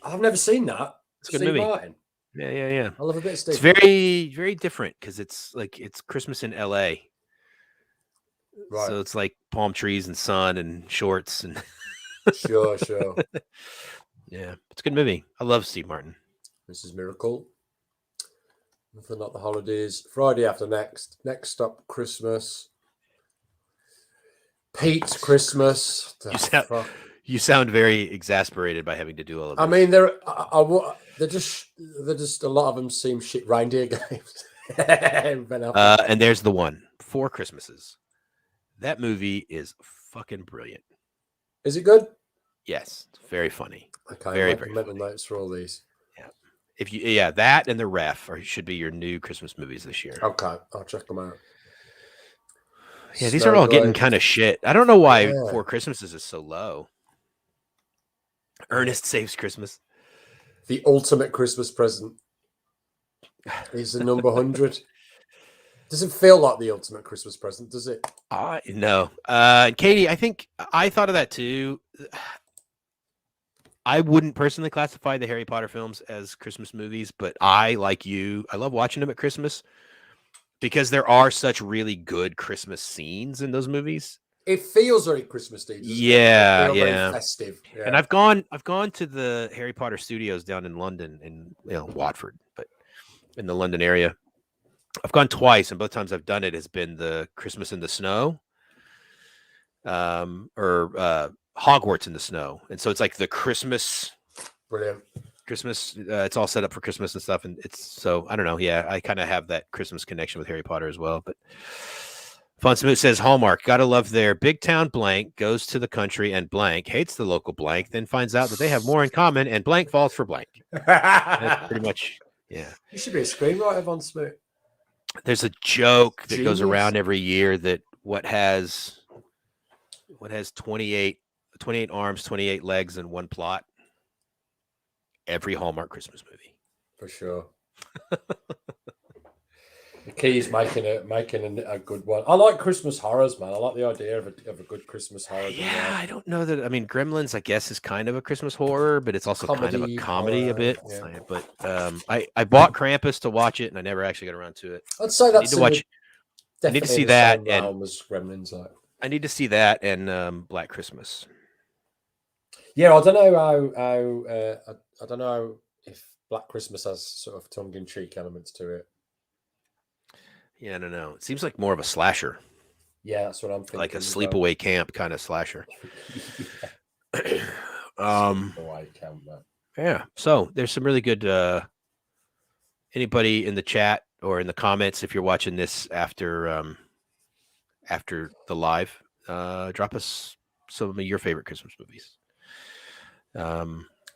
I've never seen that. It's a good movie. Martin. Yeah. I love a bit of Steve. It's very, very different because it's Christmas in LA. Right. So it's like palm trees and sun and shorts and Sure. Yeah, it's a good movie. I love Steve Martin. Mrs. Miracle. Nothing Not the Holidays. Friday After Next. Next Stop Christmas. Pete's Christmas. You sound very exasperated by having to do all of this. I mean, they're just a lot of them seem shit reindeer games. And there's the one, 4 Christmases. That movie is fucking brilliant. Is it good? Yes, it's very funny. Okay, very funny. Mental notes for all these. Yeah, that and The Ref should be your new Christmas movies this year. Okay, I'll check them out. Yeah, these are all getting kind of shit. I don't know why Four Christmases is so low. Ernest Saves Christmas. The ultimate Christmas present is the number 100. Doesn't feel like the ultimate Christmas present, does it? No. Katie, I think I thought of that too. I wouldn't personally classify the Harry Potter films as Christmas movies, but I, like you, I love watching them at Christmas because there are such really good Christmas scenes in those movies. It feels very Christmassy. Yeah, it? Very festive. Yeah. And I've gone to the Harry Potter studios down in London, in Watford, but in the London area. I've gone twice, and both times I've done it has been the Christmas in the Snow, or Hogwarts in the Snow, and so it's like the Christmas. Brilliant. Christmas, it's all set up for Christmas and stuff, and it's so I don't know. Yeah, I kind of have that Christmas connection with Harry Potter as well. But Fun Smooth says Hallmark, gotta love their big town blank goes to the country and blank hates the local blank, then finds out that they have more in common, and blank falls for blank. That's pretty much, yeah. You should be a screenwriter, Von Smooth. There's a joke that goes around every year that what has 28 arms, 28 legs, and one plot. Every Hallmark Christmas movie, for sure. The key is making a good one. I like Christmas horrors, man. I like the idea of a good Christmas horror. Yeah, I don't know that. I mean, Gremlins, I guess, is kind of a Christmas horror, but it's also kind of a comedy a bit. Yeah. But I bought Krampus to watch it, and I never actually got around to it. I'd say that's I need to see that, and Gremlins. I need to see that and Black Christmas. Yeah, I don't know I don't know if Black Christmas has sort of tongue-in-cheek elements to it. Yeah, I don't know. It seems like more of a slasher. Yeah, that's what I'm thinking. Like a sleepaway camp kind of slasher. Sleepaway camp, man. Yeah. So there's some really good. Anybody in the chat or in the comments, if you're watching this after the live, drop us some of your favorite Christmas movies.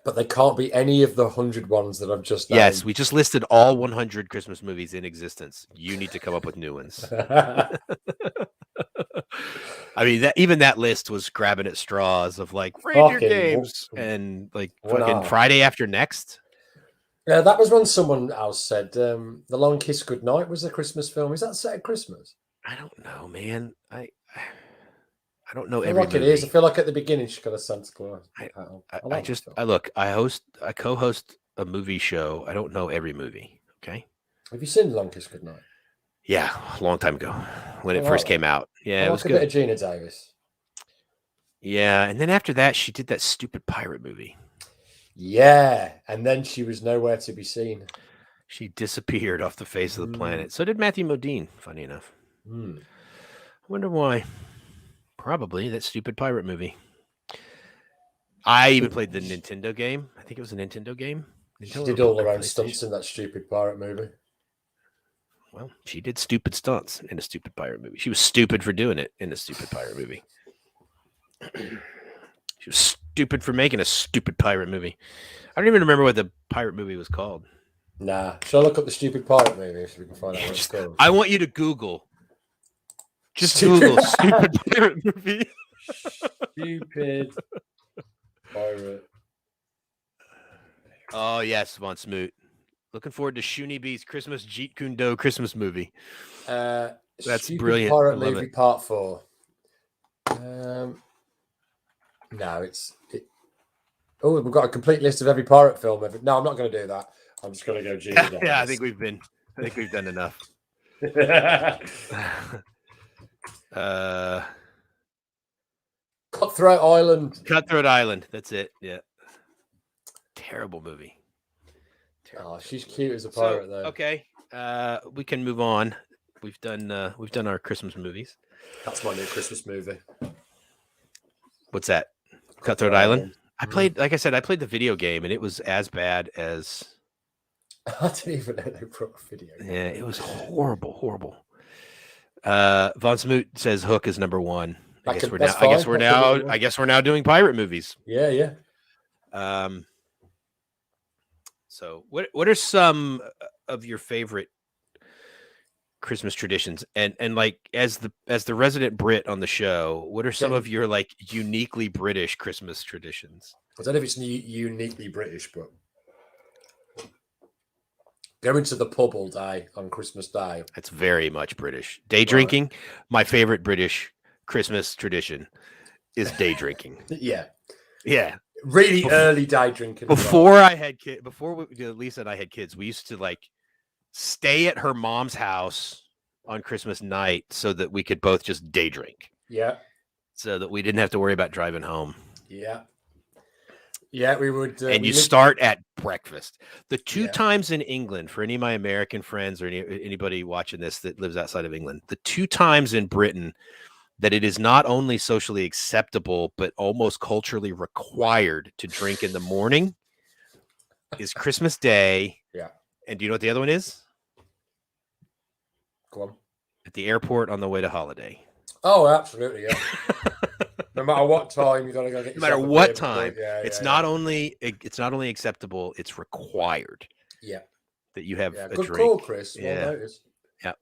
But they can't be any of the 100 ones that I've just named. Yes, we just listed all 100 Christmas movies in existence. You need to come up with new ones. I mean, even that list was grabbing at straws of like Reindeer Games and like fucking Friday After Next. Yeah, that was when someone else said The Long Kiss Goodnight was a Christmas film. Is that set at Christmas? I don't know, man. I don't know I feel like movie. It is. I feel like at the beginning she got a Santa Claus. I co-host a movie show. I don't know every movie. Okay. Have you seen The Long Kiss Goodnight? Yeah, a long time ago when it first came out. Yeah, it was good. Bit of Gina Davis. Yeah, and then after that, she did that stupid pirate movie. Yeah, and then she was nowhere to be seen. She disappeared off the face of the planet. So did Matthew Modine, funny enough. I wonder why. Probably that stupid pirate movie. I even played the Nintendo game. I think it was a Nintendo game. She did all her own stunts in that stupid pirate movie. Well, she did stupid stunts in a stupid pirate movie. She was stupid for doing it in a stupid pirate movie. She was stupid for making a stupid pirate movie. I don't even remember what the pirate movie was called. Nah. Shall I look up the stupid pirate movie so we can find out what it's called? I want you to Google. Just Google stupid pirate movie. Stupid pirate. Oh, yes, Von Smoot. Looking forward to Shuni B's Christmas Jeet Kune Do Christmas movie. That's brilliant. Pirate movie part 4. No, Oh, we've got a complete list of every pirate film ever. No, I'm not going to do that. I'm just going to go Gina Davis. Yeah, I think we've done enough. Cutthroat Island. Cutthroat Island. That's it. Yeah. Terrible movie. Oh, she's cute as a pirate, though. Okay. We can move on. We've done our Christmas movies. That's my new Christmas movie. What's that? Cutthroat Island. I played, like I said, I played the video game, and it was as bad as. I didn't even know they brought a video game. Yeah, it was horrible. Von Smoot says Hook is number 1. I guess we're now doing pirate movies. Yeah. So, what are some of your favorite Christmas traditions? And like as the resident Brit on the show, what are some of your like uniquely British Christmas traditions? I don't know if it's uniquely British, but going to the pub all day on Christmas Day. That's very much British. Day drinking. My favorite British Christmas tradition is day drinking. Yeah. Really early day drinking. Before Lisa and I had kids, we used to like stay at her mom's house on Christmas night so that we could both just day drink. Yeah. So that we didn't have to worry about driving home. Yeah. Yeah, we would. And you start at breakfast. The two times in England, for any of my American friends or anybody watching this that lives outside of England, the two times in Britain that it is not only socially acceptable, but almost culturally required to drink in the morning is Christmas Day. Yeah. And do you know what the other one is? Go on. At the airport on the way to holiday. Oh, absolutely. Yeah. No matter what time, you got to go get. No matter what time, it's not only acceptable; it's required. Yeah, that you have a good drink. Call, Chris. Well noticed. Yeah,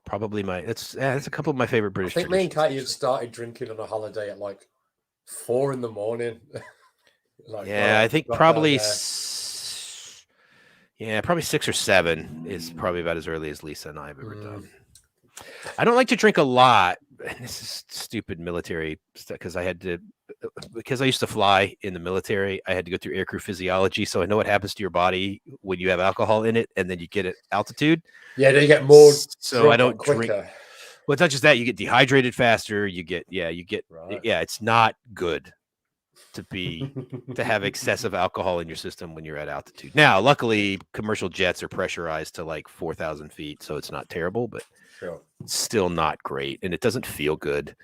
probably that's a couple of my favorite British. I think me and Katie had started drinking on a holiday at like 4 a.m. I think probably. Probably 6 or 7 is probably about as early as Lisa and I have ever done. I don't like to drink a lot. And this is stupid military stuff because I used to fly in the military. I had to go through aircrew physiology, so I know what happens to your body when you have alcohol in it, and then you get at altitude. Yeah, they get more. So I don't drink. Well, it's not just that you get dehydrated faster. It's not good to have excessive alcohol in your system when you're at altitude. Now, luckily, commercial jets are pressurized to like 4,000 feet, so it's not terrible, but still not great, and it doesn't feel good.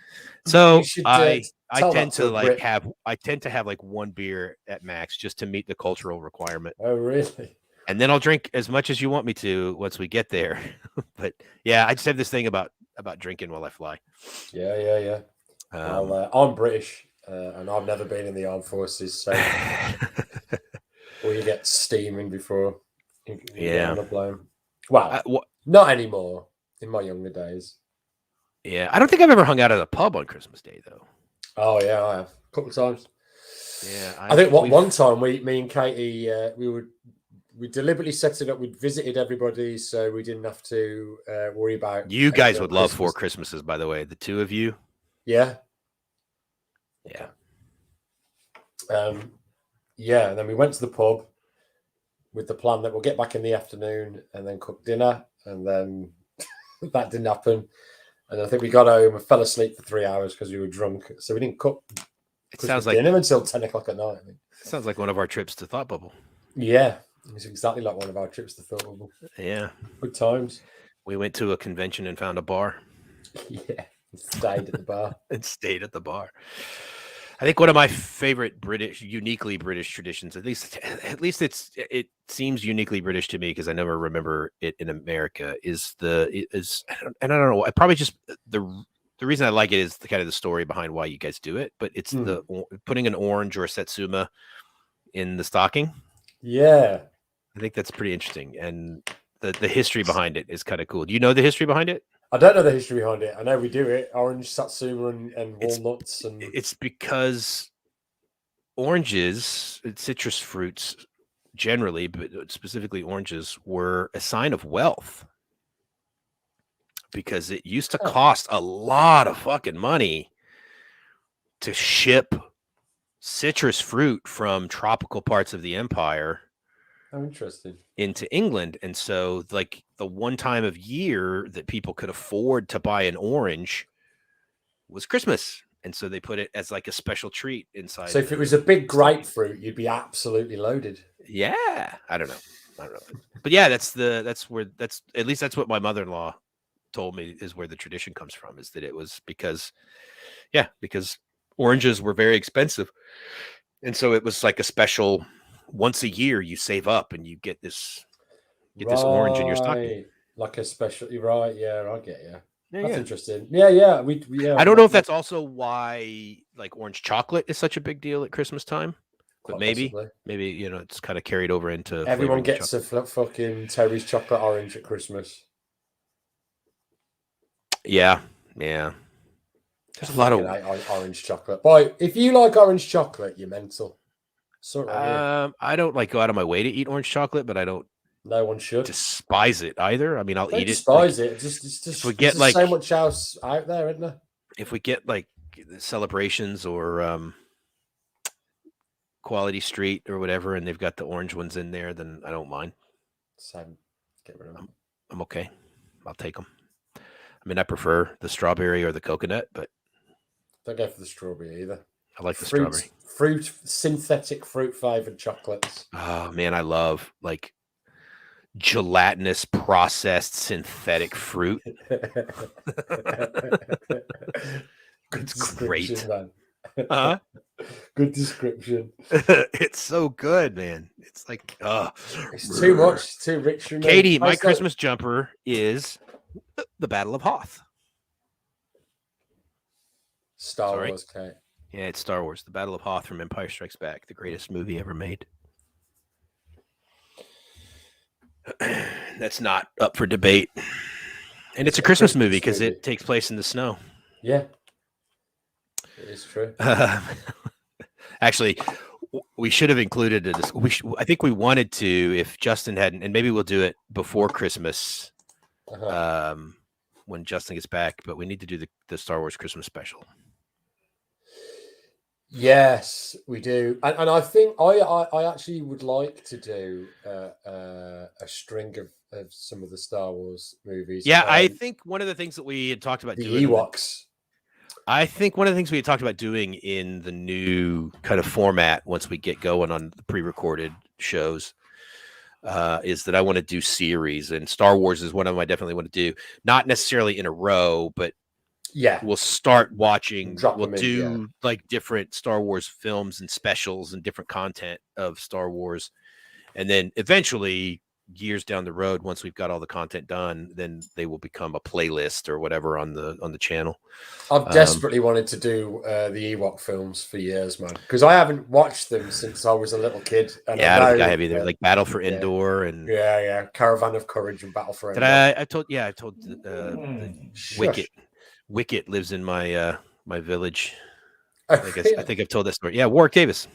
So I tend to have like one beer at max just to meet the cultural requirement. Oh, really? And then I'll drink as much as you want me to once we get there. But yeah, I just have this thing about drinking while I fly. Yeah. I'm British. And I've never been in the armed forces, so or you get steaming before you get on a plane. Well, not anymore. In my younger days. Yeah, I don't think I've ever hung out at a pub on Christmas Day though. Oh yeah, I have a couple of times. Yeah, I think one time me and Katie, we deliberately set it up. We visited everybody, so we didn't have to worry about. You guys would love 4 Christmases, by the way, the two of you. Yeah. Yeah. And then we went to the pub with the plan that we'll get back in the afternoon and then cook dinner, and then that didn't happen. And I think we got home and fell asleep for 3 hours because we were drunk, so we didn't cook. It sounds like dinner until 10 o'clock at night. I think. It sounds like one of our trips to Thought Bubble. Yeah, it's exactly like one of our trips to Thought Bubble. Yeah, good times. We went to a convention and found a bar. Yeah, stayed at the bar. I think one of my favorite uniquely British traditions, at least it seems uniquely British to me because I never remember it in America, and I don't know. I probably just the reason I like it is the kind of the story behind why you guys do it, but it's the putting an orange or a satsuma in the stocking. Yeah, I think that's pretty interesting, and the history behind it is kind of cool. Do you know the history bend it? I don't know the history behind it. I know we do it. Orange, satsuma, and walnuts. It's because oranges, citrus fruits generally, but specifically oranges, were a sign of wealth. Because it used to cost a lot of fucking money to ship citrus fruit from tropical parts of the empire. Oh, interesting. Into England. And so like the one time of year that people could afford to buy an orange was Christmas. And so they put it as like a special treat inside. So if it was a big grapefruit, you'd be absolutely loaded. Yeah. I don't know. But yeah, that's at least that's what my mother-in-law told me is where the tradition comes from, is that it was because oranges were very expensive. And so it was like a special, once a year you save up and you get this orange in your stocking. Like a special, right? Yeah, I get you. That's interesting. Yeah. I don't know if that's also why like orange chocolate is such a big deal at Christmas time. But Quite maybe possibly. it's kind of carried over into Everyone flavoring the gets chocolate. a fucking Terry's chocolate orange at Christmas. Yeah. I There's a lot fucking of. hate orange chocolate. Boy, if you like orange chocolate, you're mental. Sort of here. I don't like go out of my way to eat orange chocolate, but I don't No one should. despise it either. I mean, I'll Don't eat it. Like despise it. if we There's get just so like much else out there, isn't there? if we get like celebrations or Quality Street or whatever, and they've got the orange ones in there, then I don't mind. Same. Get rid of them. I'm okay. I'll take them. I mean, I prefer the strawberry or the coconut, but Don't go for the strawberry either. I like the strawberry. Synthetic fruit flavored chocolates. Oh man, I love like gelatinous processed synthetic fruit. It's great. Man. Uh-huh. Good description. It's so good, man. It's like it's too much, it's too rich for me. Katie, my Christmas jumper is the Battle of Hoth. Star Wars, Kate. Yeah, it's Star Wars. The Battle of Hoth from Empire Strikes Back, the greatest movie ever made. That's not up for debate. And it's a Christmas movie because it takes place in the snow. Yeah. It is true. Actually, we should have included it. I think we wanted to, if Justin hadn't, and maybe we'll do it before Christmas when Justin gets back, but we need to do the Star Wars Christmas special. Yes, we do. And I think I actually would like to do a string of some of the Star Wars movies. Yeah, I think one of the things that we had talked about doing Ewoks. I think one of the things we had talked about doing in the new kind of format once we get going on the pre-recorded shows is that I want to do series, and Star Wars is one of them I definitely want to do. Not necessarily in a row, but yeah, we'll start watching. We'll do like different Star Wars films and specials and different content of Star Wars, and then eventually, years down the road, once we've got all the content done, then they will become a playlist or whatever on the channel. I've desperately wanted to do the Ewok films for years, man, because I haven't watched them since I was a little kid. And I don't think I have either. Like Battle for Endor and Caravan of Courage and Battle for Endor. I told Wicket lives in my my village. I think I've told that story. Yeah, Warwick Davis.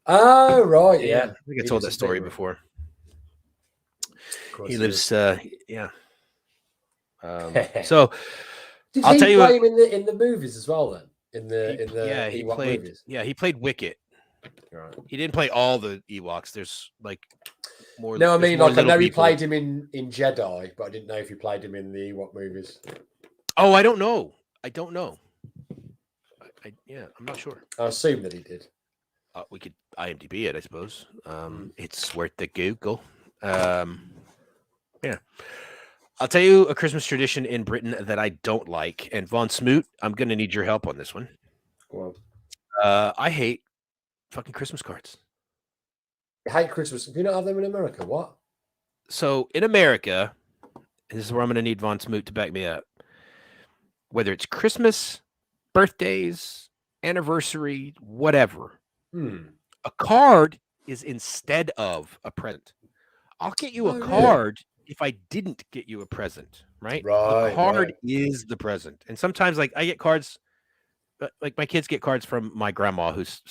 Oh right, yeah. I think I told that story before. He lives, So did I'll tell you play him in the movies as well. Then he played movies? Yeah, he played Wicket. Right. He didn't play all the Ewoks. There's like more. No, I mean, like I know he played him in Jedi, but I didn't know if he played him in the Ewok movies. Oh, I don't know. I'm not sure. I assume that he did. We could IMDb it, I suppose. It's worth the Google. Yeah. I'll tell you a Christmas tradition in Britain that I don't like. And Von Smoot, I'm going to need your help on this one. Well, I hate fucking Christmas cards. You hate Christmas? Do you not have them in America? What? So in America, this is where I'm going to need Von Smoot to back me up. Whether it's Christmas, birthdays, anniversary, whatever, a card is instead of a present. I'll get you a card if I didn't get you a present, right? A card is the present. And sometimes, like, I get cards, like my kids get cards from my grandma, who's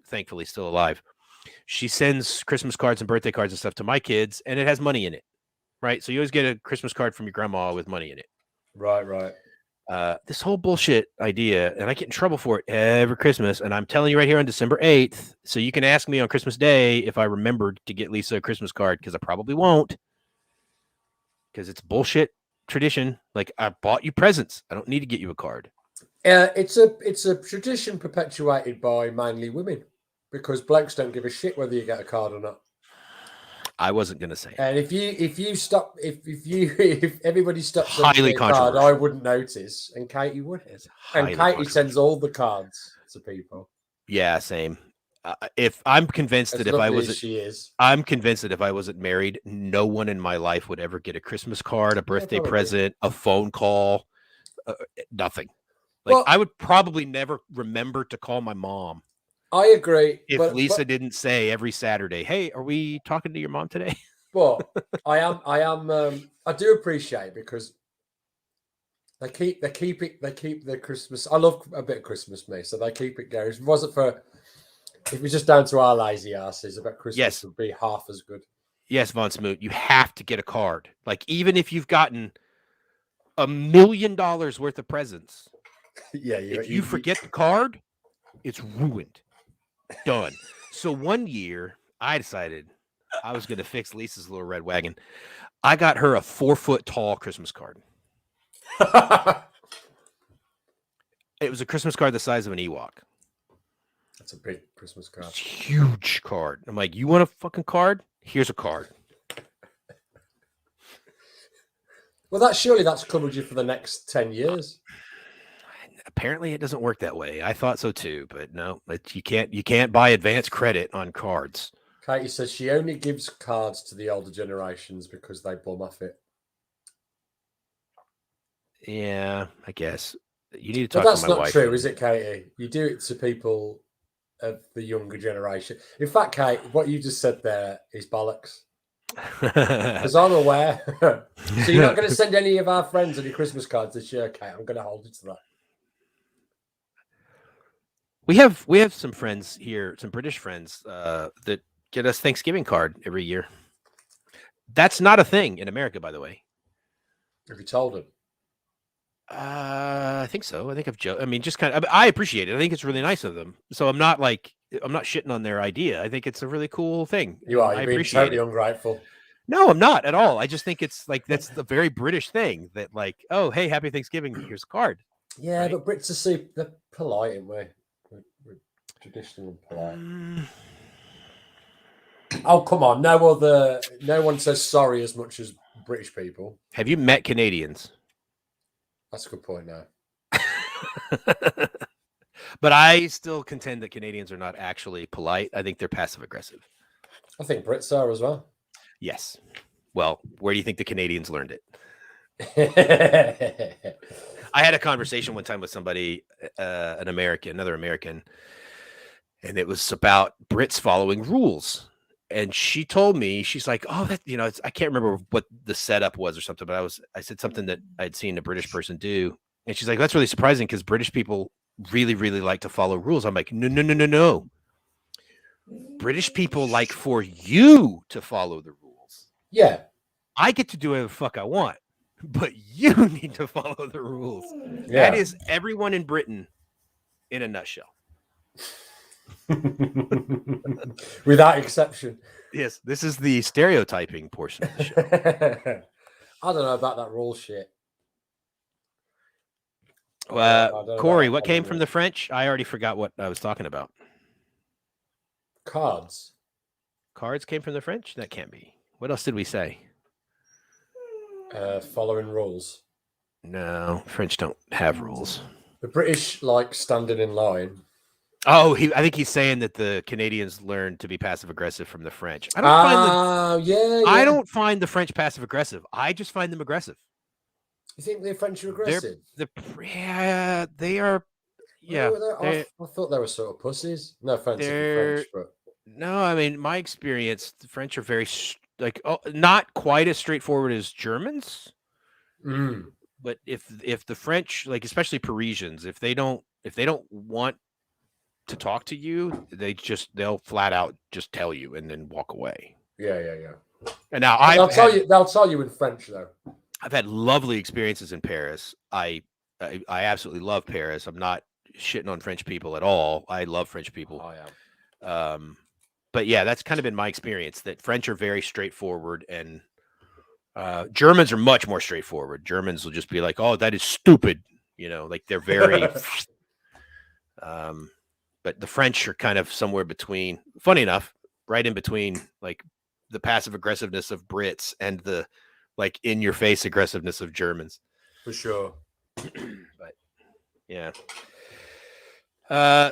thankfully still alive. She sends Christmas cards and birthday cards and stuff to my kids, and it has money in it, right? So you always get a Christmas card from your grandma with money in it. Right. This whole bullshit idea, and I get in trouble for it every Christmas, and I'm telling you right here on December 8th, so you can ask me on Christmas Day if I remembered to get Lisa a Christmas card, because I probably won't, because it's bullshit tradition. Like, I bought you presents. I don't need to get you a card. It's a tradition perpetuated by mainly women, because blokes don't give a shit whether you get a card or not. I wasn't going to say it. And if everybody stopped highly controversial, I wouldn't notice, and Katie would. And Katie sends all the cards to people. Yeah, same. If I'm convinced that if I wasn't, I'm convinced that if I wasn't married, no one in my life would ever get a Christmas card, a birthday present, a phone call, nothing. Like, I would probably never remember to call my mom. I agree. If But Lisa didn't say every Saturday, "Hey, are we talking to your mom today?" but I do appreciate it because they keep the Christmas. I love a bit of Christmas, me, so they keep it going. If it wasn't for, if it was just down to our lazy asses, I bet Christmas Yes. would be half as good. Yes, Von Smoot, you have to get a card. Like, even if you've gotten $1 million worth of presents, Yeah, if you forget the card, it's ruined. Done. So one year, I decided I was going to fix Lisa's little red wagon. I got her a 4-foot tall Christmas card. It was a Christmas card the size of an Ewok. That's a big Christmas card. It's a huge card. I'm like, you want a fucking card? Here's a card. Well, that's covered you for the next 10 years. Apparently, it doesn't work that way. I thought so too, but no, you can't buy advance credit on cards. Katie says she only gives cards to the older generations because they bum off it. Yeah, I guess you need to talk to my wife. But that's not true, is it, Katie? You do it to people of the younger generation. In fact, Kate, what you just said there is bollocks. Because I'm aware. So you're not going to send any of our friends any Christmas cards this year, Kate. I'm going to hold you to that. We have some friends here, some British friends that get us Thanksgiving card every year. That's not a thing in America, by the way. Have you told them? I think so. I think I mean, just kind of. I appreciate it. I think it's really nice of them. So I'm not shitting on their idea. I think it's a really cool thing. You are. You're being totally ungrateful. No, I'm not at all. I just think it's like that's the very British thing that, like, oh, hey, happy Thanksgiving. Here's a card. Yeah, right? but Brits are they're polite in way. We're traditional and polite. Oh, come on. No one says sorry as much as British people. Have you met Canadians? That's a good point now. But I still contend that Canadians are not actually polite. I think they're passive aggressive. I think Brits are as well. Yes. Well, where do you think the Canadians learned it? I had a conversation one time with somebody, another American, and it was about Brits following rules. And she told me, she's like, oh, that, I can't remember what the setup was or something, but I said something that I'd seen a British person do. And she's like, that's really surprising because British people really, really like to follow rules. I'm like, no. British people like for you to follow the rules. Yeah. I get to do whatever the fuck I want, but you need to follow the rules. Yeah. That is everyone in Britain in a nutshell. Without exception. Yes, this is the stereotyping portion of the show. I don't know about that rule shit. Corey, what came from the French? I already forgot what I was talking about. Cards. Cards came from the French? That can't be. What else did we say? Following rules. No, French don't have rules. The British like standing in line. Oh, I think he's saying that the Canadians learned to be passive aggressive from the French. I don't find the French passive aggressive. I just find them aggressive. You think the French are aggressive? They are. Yeah, I thought they were sort of pussies. No offense to the French, but no, I mean, my experience, the French are very not quite as straightforward as Germans. But if the French, like especially Parisians, if they don't want to talk to you, they'll flat out just tell you and then walk away. Yeah. And now they'll tell you in French though. I've had lovely experiences in Paris. I absolutely love Paris. I'm not shitting on French people at all. I love French people. Oh yeah. But yeah, that's kind of been my experience. That French are very straightforward, and Germans are much more straightforward. Germans will just be like, "Oh, that is stupid," like they're very. But the French are kind of somewhere between. Funny enough, right in between, like the passive aggressiveness of Brits and the like in your face aggressiveness of Germans. For sure. But yeah.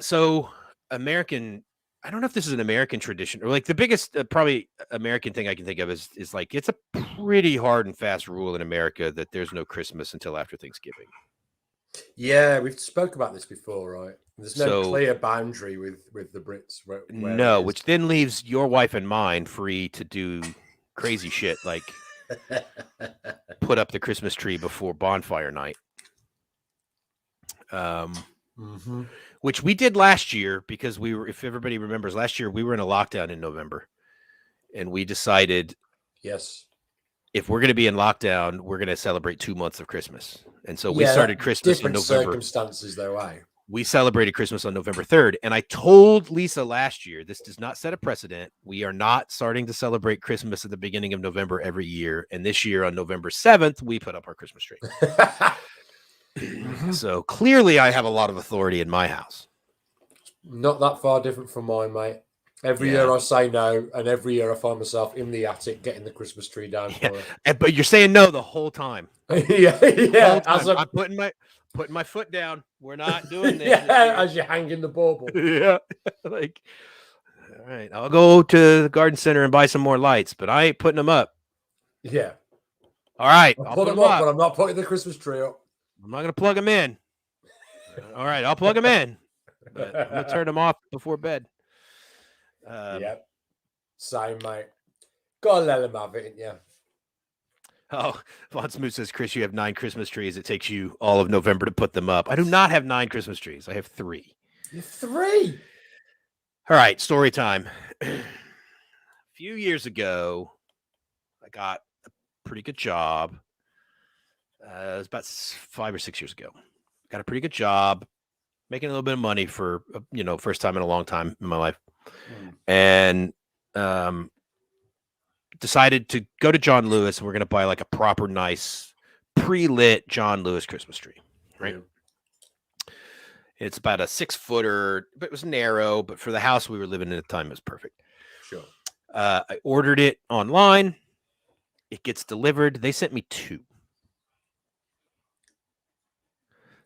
So American, I don't know if this is an American tradition or like the biggest probably American thing I can think of is like it's a pretty hard and fast rule in America that there's no Christmas until after Thanksgiving. Yeah, we've spoke about this before, right? There's no clear boundary with the Brits. Where no, which then leaves your wife and mine free to do crazy shit like put up the Christmas tree before bonfire night. Which we did last year because we were, if everybody remembers, last year we were in a lockdown in November, and we decided, yes, if we're going to be in lockdown, we're going to celebrate 2 months of Christmas. And so we started Christmas in November. Circumstances, though, we celebrated Christmas on November 3rd. And I told Lisa last year, this does not set a precedent. We are not starting to celebrate Christmas at the beginning of November every year. And this year on November 7th, we put up our Christmas tree. So clearly I have a lot of authority in my house. Not that far different from mine, mate. Every year I say no, and every year I find myself in the attic getting the Christmas tree down for it. But you're saying no the whole time. yeah. I'm putting my foot down. We're not doing this. As you're hanging the bauble. Yeah. Like, all right, I'll go to the garden center and buy some more lights, but I ain't putting them up. Yeah. All right. I'll put them up, but I'm not putting the Christmas tree up. I'm not going to plug them in. All right, I'll plug them in. But I'm going to turn them off before bed. Yep. Same, mate. Gotta let them have it, ain't you? Oh, Von Smoot says, Chris, you have 9 Christmas trees. It takes you all of November to put them up. I do not have 9 Christmas trees. I have 3. You have 3? All right, story time. A few years ago, I got a pretty good job. It was about 5 or 6 years ago. Got a pretty good job, making a little bit of money for, first time in a long time in my life. And decided to go to John Lewis, and we're going to buy like a proper nice pre-lit John Lewis Christmas tree, right? It's about a 6-footer, but it was narrow, but for the house we were living in at the time, it was perfect. Sure. I ordered it online. It gets delivered. They sent me 2.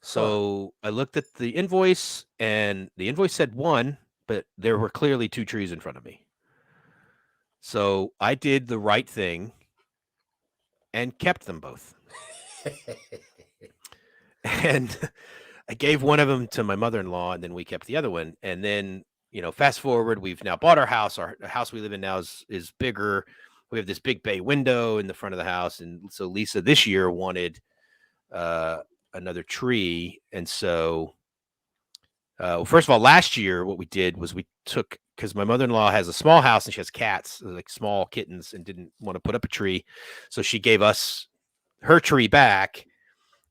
So I looked at the invoice, and the invoice said 1, but there were clearly 2 trees in front of me. So I did the right thing and kept them both. And I gave one of them to my mother-in-law, and then we kept the other one. And then, fast forward, we've now bought our house. The house we live in now is bigger. We have this big bay window in the front of the house. And so Lisa this year wanted another tree. And so, first of all, last year, what we did was we took, because my mother-in-law has a small house and she has cats, like small kittens, and didn't want to put up a tree. So she gave us her tree back.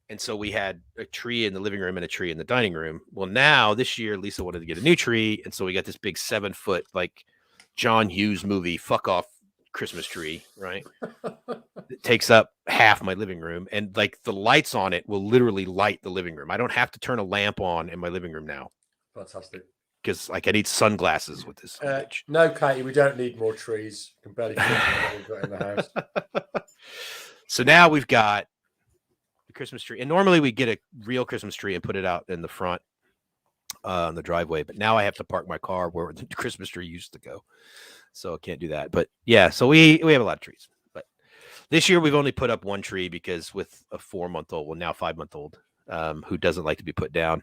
And so we had a tree in the living room and a tree in the dining room. Well, now this year, Lisa wanted to get a new tree. And so we got this big 7-foot, like John Hughes movie, fuck off Christmas tree, right? It takes up half my living room. And like the lights on it will literally light the living room. I don't have to turn a lamp on in my living room now. Fantastic. Because like I need sunglasses with this image. No, Katie, we don't need more trees. You can barely fit what we've got in the house. So now we've got the Christmas tree, and normally we get a real Christmas tree and put it out in the front on the driveway. But now I have to park my car where the Christmas tree used to go, so I can't do that. But yeah, so we have a lot of trees. But this year we've only put up 1 tree because with a 4-month-old, well now 5-month-old, who doesn't like to be put down.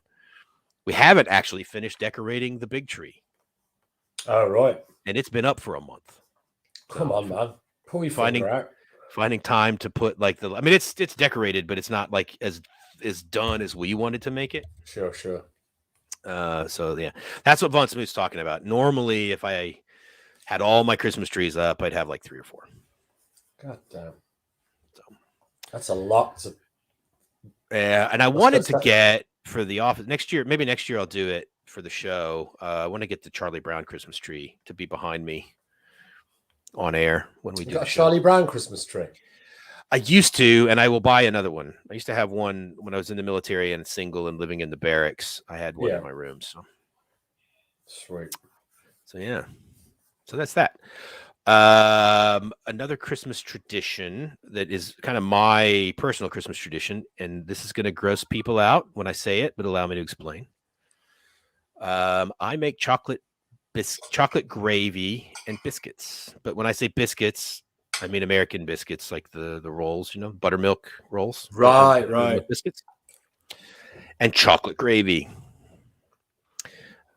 We haven't actually finished decorating the big tree. Oh, right. And it's been up for a month. Come on, man. Pull your finger out. Finding time to put like it's decorated, but it's not like as done as we wanted to make it. Sure. So yeah, that's what Von Smoot's talking about. Normally, if I had all my Christmas trees up, I'd have like 3 or 4. God damn. So that's a lot. Yeah, and I wanted to get for the office next year. Maybe next year I'll do it for the show. I want to get the Charlie Brown Christmas tree to be behind me on air when we do a Charlie Brown Christmas tree. I used to, and I will buy another one. I used to have one when I was in the military and single and living in the barracks. I had one in my room. So sweet. So yeah. So that's that. Another Christmas tradition that is kind of my personal Christmas tradition, and this is going to gross people out when I say it, but allow me to explain. I make chocolate gravy and biscuits, but when I say biscuits, I mean American biscuits, like the rolls, buttermilk rolls. Right. Biscuits and chocolate gravy.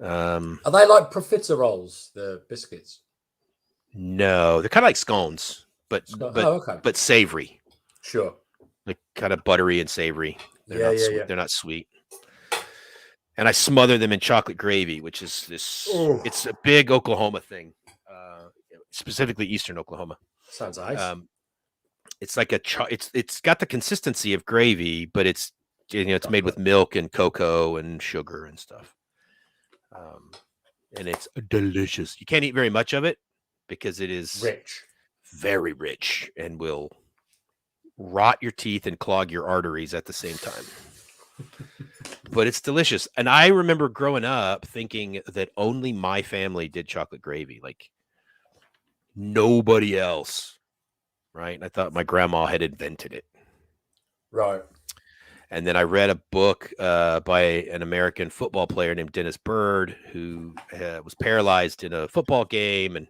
Are they like profiteroles, the biscuits? No, they're kind of like scones, but okay. but savory. Sure. Like kind of buttery and savory. They're not sweet. Yeah. They're not sweet. And I smother them in chocolate gravy, which is this. Ooh. It's a big Oklahoma thing, specifically Eastern Oklahoma. Sounds nice. It's like it's got the consistency of gravy, but it's it's made with milk and cocoa and sugar and stuff. And it's delicious. You can't eat very much of it because it is rich, very rich, and will rot your teeth and clog your arteries at the same time. But it's delicious. And I remember growing up thinking that only my family did chocolate gravy, like nobody else. Right. And I thought my grandma had invented it. Right. And then I read a book by an American football player named Dennis Bird, who was paralyzed in a football game. And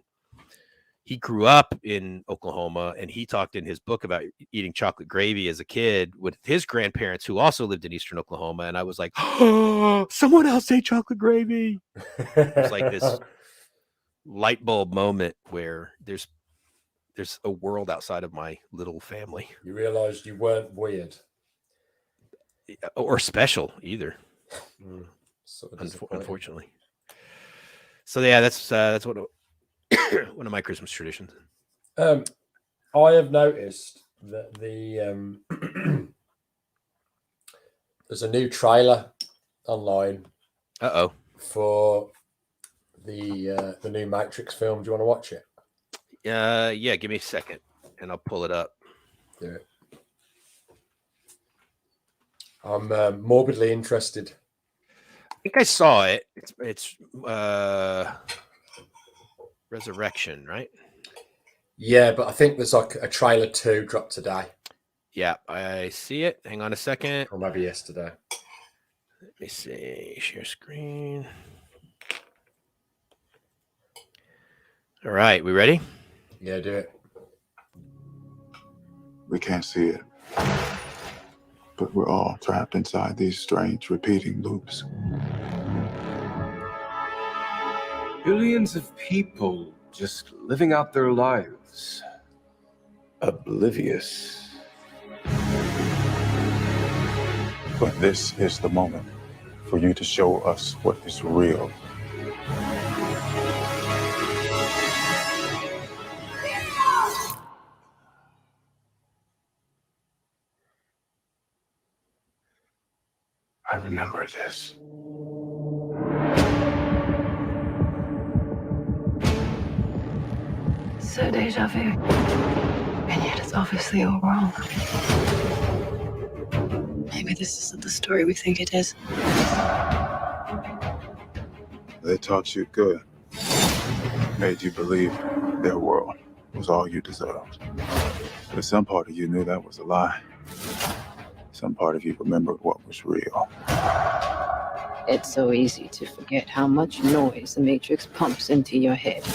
he grew up in Oklahoma, and he talked in his book about eating chocolate gravy as a kid with his grandparents, who also lived in Eastern Oklahoma. And I was like, oh, someone else ate chocolate gravy. It's like this light bulb moment where there's a world outside of my little family. You realized you weren't weird or special either. Unfortunately. So yeah, that's what one of my Christmas traditions. I have noticed that there's a new trailer online. For the new Matrix film. Do you want to watch it? Yeah, give me a second and I'll pull it up. Do it. I'm morbidly interested. I think I saw it. It's Resurrection, right? Yeah, but I think there's like a trailer 2 dropped today. Yeah, I see it. Hang on a second. Or maybe yesterday. Let me see. Share screen. All right, we ready? Yeah, do it. We can't see it, but we're all trapped inside these strange repeating loops. Billions of people just living out their lives, oblivious. But this is the moment for you to show us what is real. I remember this. So deja vu. And yet it's obviously all wrong. Maybe this isn't the story we think it is. They taught you good. Made you believe their world was all you deserved. But some part of you knew that was a lie. Some part of you remembered what was real. It's so easy to forget how much noise the Matrix pumps into your head.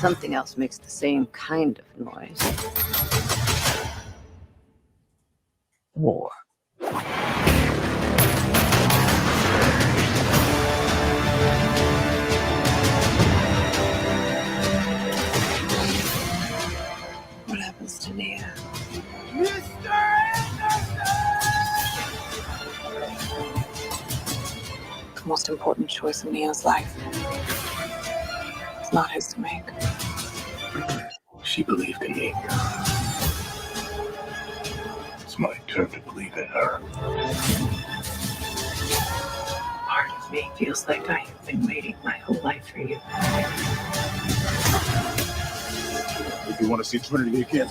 Something else makes the same kind of noise. War. What happens to Nia? The most important choice in Nia's life. It's not his to make. She believed in me. It's my turn to believe in her. Part of me feels like I have been waiting my whole life for you. If you want to see Trinity again,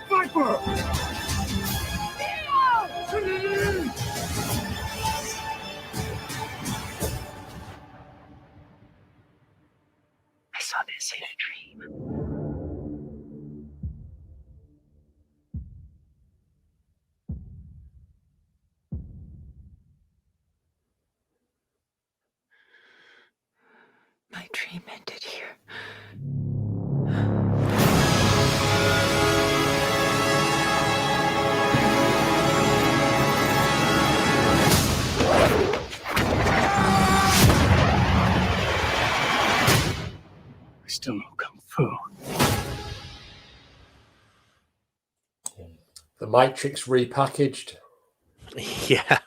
fight for her! I saw this in a dream. My dream ended here. The Matrix repackaged. Yeah.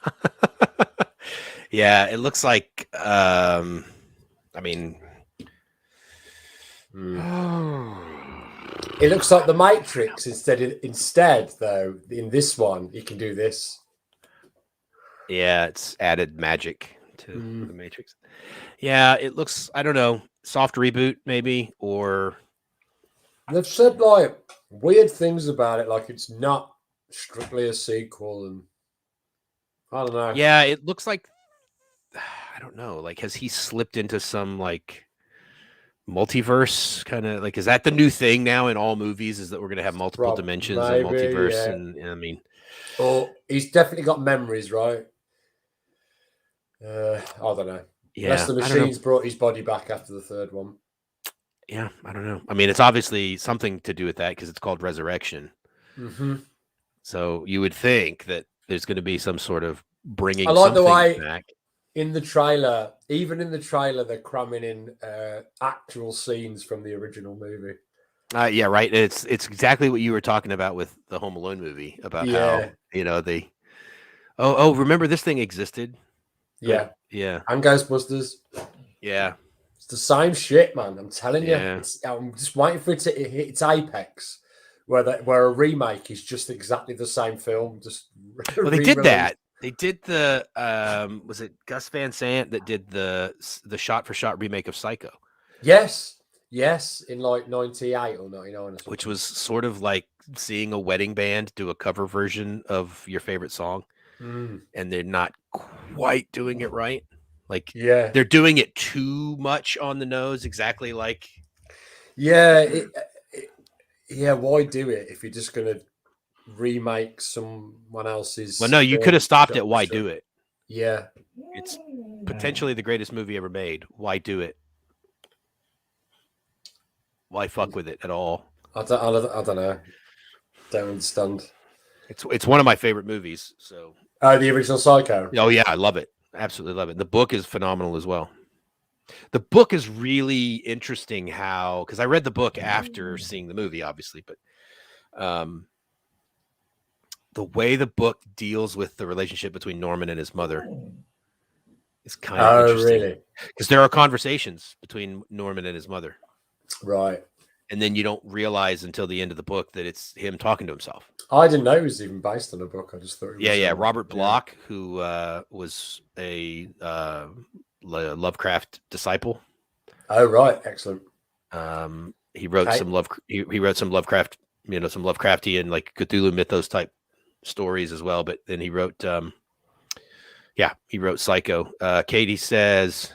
Yeah, it looks like I mean It looks like the Matrix instead though in this one you can do this. yeah, it's added magic to the Matrix. Yeah, it looks, I don't know, soft reboot maybe, or They've said like weird things about it, like it's not strictly a sequel, and I don't know. yeah, it looks like, I don't know, like has he slipped into some like multiverse kind of, like, is that the new thing now in all movies, is that we're going to have multiple dimensions and maybe, multiverse? yeah. And I mean, Or he's definitely got memories, right? I don't know. yeah, Unless the I don't know. machines brought his body back after the third one. Yeah, I don't know. I mean, it's obviously something to do with that because it's called Resurrection. So you would think that there's going to be some sort of bringing. I like the something way back. in the trailer, even in the trailer, they're cramming in actual scenes from the original movie. Yeah, right. It's exactly what you were talking about with the Home Alone movie about how, you know, they. Oh, remember this thing existed? Yeah, yeah, and Ghostbusters. yeah. It's the same shit, man. I'm telling you. Yeah. I'm just waiting for it to hit its apex, where a remake is just exactly the same film. Just Well, they did that. They did the was it Gus Van Sant that did the shot for shot remake of Psycho? Yes, in like 98 or 99, which was sort of like seeing a wedding band do a cover version of your favorite song, and they're not quite doing it right. Like, yeah, they're doing it too much on the nose, exactly like. Yeah, yeah. Why do it if you're just gonna remake someone else's? Well, no, you could have stopped at why do it. Yeah, it's potentially the greatest movie ever made. Why do it? Why fuck with it at all? I don't know. Don't understand. It's one of my favorite movies. So the original Psycho. Oh yeah, I love it. Absolutely love it. The book is phenomenal as well. The book is really interesting how, because I read the book after seeing the movie, obviously, but the way the book deals with the relationship between Norman and his mother is kind of interesting. Really? Because there are conversations between Norman and his mother. Right. And then you don't realize until the end of the book that it's him talking to himself. I didn't know it was even based on a book. I just thought it was. Yeah. Robert Bloch, who was a Lovecraft disciple. Oh, right. Excellent. He wrote some he wrote some Lovecraft, some Lovecraftian, like Cthulhu mythos type stories as well. But then he wrote Psycho. Katie says,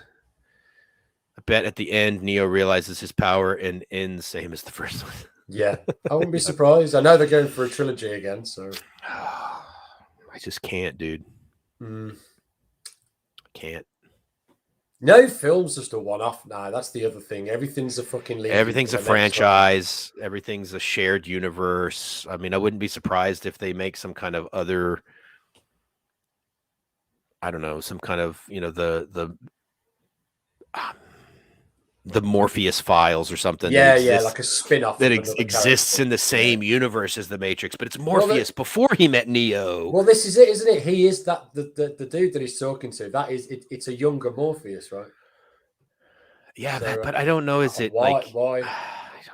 I bet at the end Neo realizes his power and ends same as the first one. Yeah, I wouldn't be surprised. I know they're going for a trilogy again, so I just can't, dude. Can't. No film's just a one-off now. That's the other thing. Everything's a fucking. Everything's a franchise. Everything's a shared universe. I mean, I wouldn't be surprised if they make some kind of other. I don't know, some kind of the Morpheus files or something. Yeah, like a spin-off that exists in the same universe as the Matrix, but it's Morpheus before he met Neo. Well, this is it, isn't it? He is the dude that he's talking to. That is it. It's a younger Morpheus, right? Yeah, so, but I don't know. Is it why?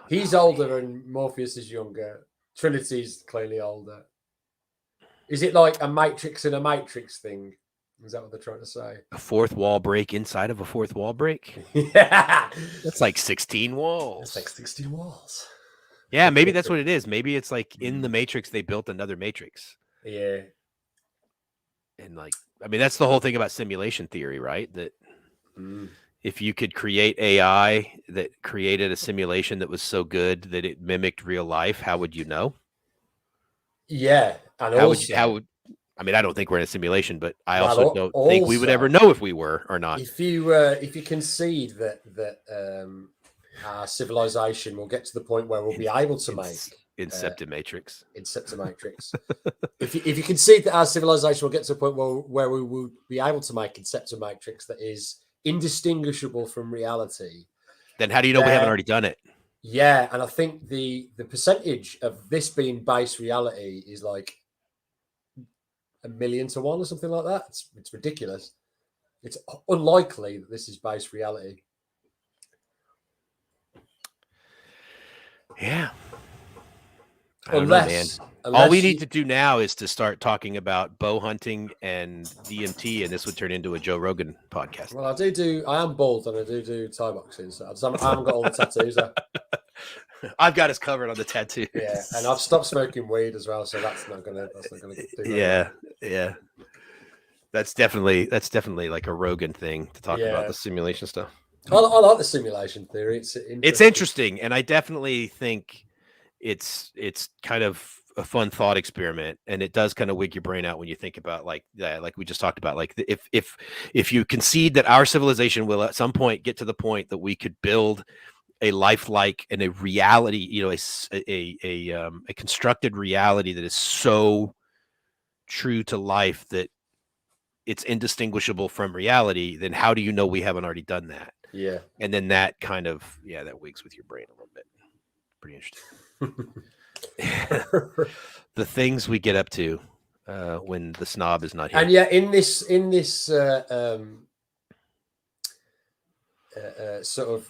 He's older and Morpheus is younger. Trinity's clearly older. Is it like a Matrix in a Matrix thing? Is that what they're trying to say? A fourth wall break inside of a fourth wall break? Yeah. That's like 16 walls. It's like 16 walls. Yeah, maybe that's what it is. Maybe it's like in the Matrix, they built another Matrix. Yeah. And that's the whole thing about simulation theory, right? That if you could create AI that created a simulation that was so good that it mimicked real life, how would you know? Yeah. And I don't think we're in a simulation, but I also don't think we would ever know if we were or not. If you concede that our civilization will get to the point where we'll be able to make Incepted Matrix. If you concede that our civilization will get to the point where we will be able to make Incepted Matrix that is indistinguishable from reality, then how do you know we haven't already done it? Yeah, and I think the percentage of this being base reality is like 1,000,000 to 1 or something like that. It's ridiculous. It's unlikely that this is base reality. Yeah. I don't know, man. All we need to do now is to start talking about bow hunting and DMT, and this would turn into a Joe Rogan podcast. Well, I am bald and I do Thai boxing, so I haven't got all the tattoos. I've got us covered on the tattoo. Yeah, and I've stopped smoking weed as well, so that's not gonna do. Yeah. That's definitely like a Rogan thing to talk about the simulation stuff. I like the simulation theory. It's interesting, and I definitely think it's kind of a fun thought experiment, and it does kind of wig your brain out when you think about like that, like we just talked about, like if you concede that our civilization will at some point get to the point that we could build a lifelike and a reality, you know, a constructed reality that is so true to life that it's indistinguishable from reality, then how do you know we haven't already done that? Yeah. And then that kind of, that wigs with your brain a little bit. Pretty interesting. The things we get up to when the snob is not here. And yeah, in this sort of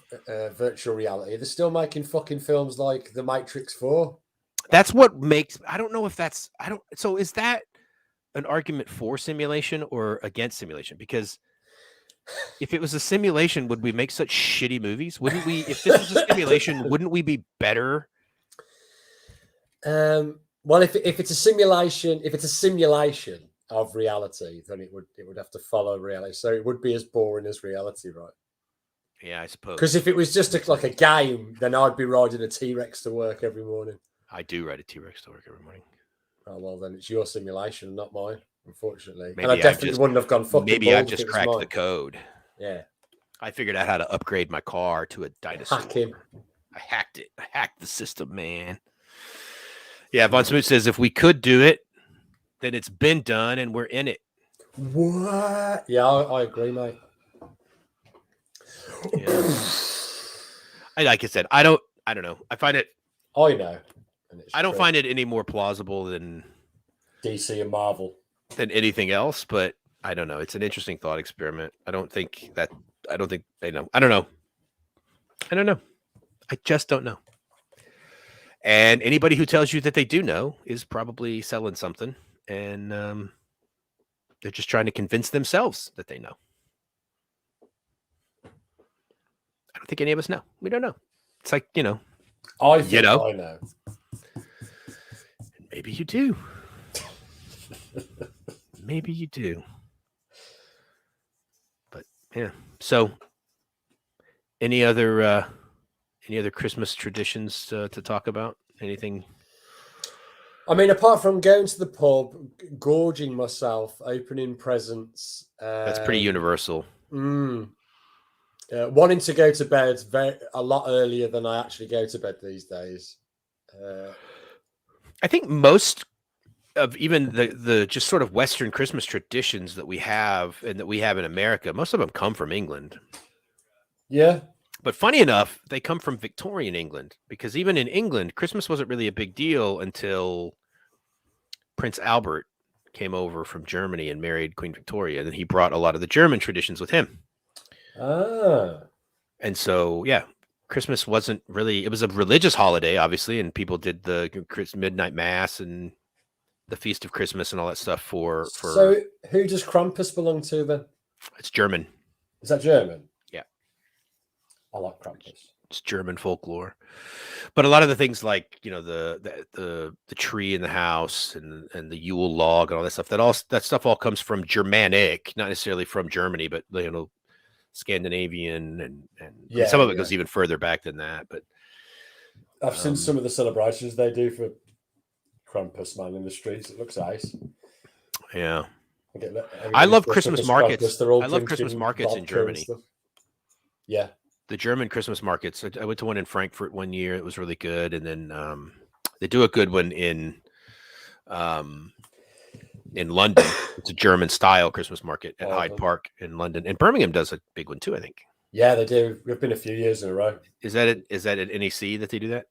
virtual reality, they're still making fucking films like The Matrix 4. That's what makes, so is that an argument for simulation or against simulation? Because if it was a simulation, would we make such shitty movies? Wouldn't we? If this was a simulation, wouldn't we be better? Well, if it's a simulation of reality, then it would have to follow reality. So it would be as boring as reality, right? Yeah, I suppose. Because if it was just like a game, then I'd be riding a T-Rex to work every morning. I do ride a T-Rex to work every morning. Oh, well, then it's your simulation, not mine, unfortunately. Maybe and I definitely wouldn't have gone fucking Maybe I've just cracked the code. Yeah. I figured out how to upgrade my car to a dinosaur. Hacking. I hacked it. I hacked the system, man. Yeah, Von Smoot says if we could do it, then it's been done and we're in it. What? Yeah, I agree, mate. Yeah. Like I said, I don't know. I find it. I know. I don't find it any more plausible than DC and Marvel than anything else, but I don't know. It's an interesting thought experiment. I don't think they know. I don't know. I just don't know. And anybody who tells you that they do know is probably selling something, and they're just trying to convince themselves that they know. I don't think any of us know. We don't know. It's like, I think I know. Maybe you do. Maybe you do. But yeah. So any other Christmas traditions to talk about? Anything? I mean, apart from going to the pub, gorging myself, opening presents. That's pretty universal. Wanting to go to bed a lot earlier than I actually go to bed these days. I think most of even the just sort of Western Christmas traditions that we have and that we have in America, most of them come from England. Yeah. But funny enough, they come from Victorian England, because even in England, Christmas wasn't really a big deal until Prince Albert came over from Germany and married Queen Victoria. And he brought a lot of the German traditions with him. Ah. And so, yeah, Christmas wasn't really, it was a religious holiday, obviously, and people did the midnight mass and the Feast of Christmas and all that stuff for. So who does Krampus belong to then? It's German. Is that German? Yeah. I like Krampus. It's German folklore. But a lot of the things like, the tree in the house and the Yule log and all that stuff, that stuff all comes from Germanic, not necessarily from Germany, but Scandinavian and some of it goes even further back than that. But I've seen some of the celebrations they do for Krampus, man, in the streets. It looks nice. Yeah. I love Christmas markets. I love Christmas markets in Germany. Yeah. The German Christmas markets. I went to one in Frankfurt one year. It was really good. And then they do a good one in London. It's a German style Christmas market at Hyde Park in London. And Birmingham does a big one too, I think. Yeah, they do. We've been a few years in a row. Is that at NEC that they do that?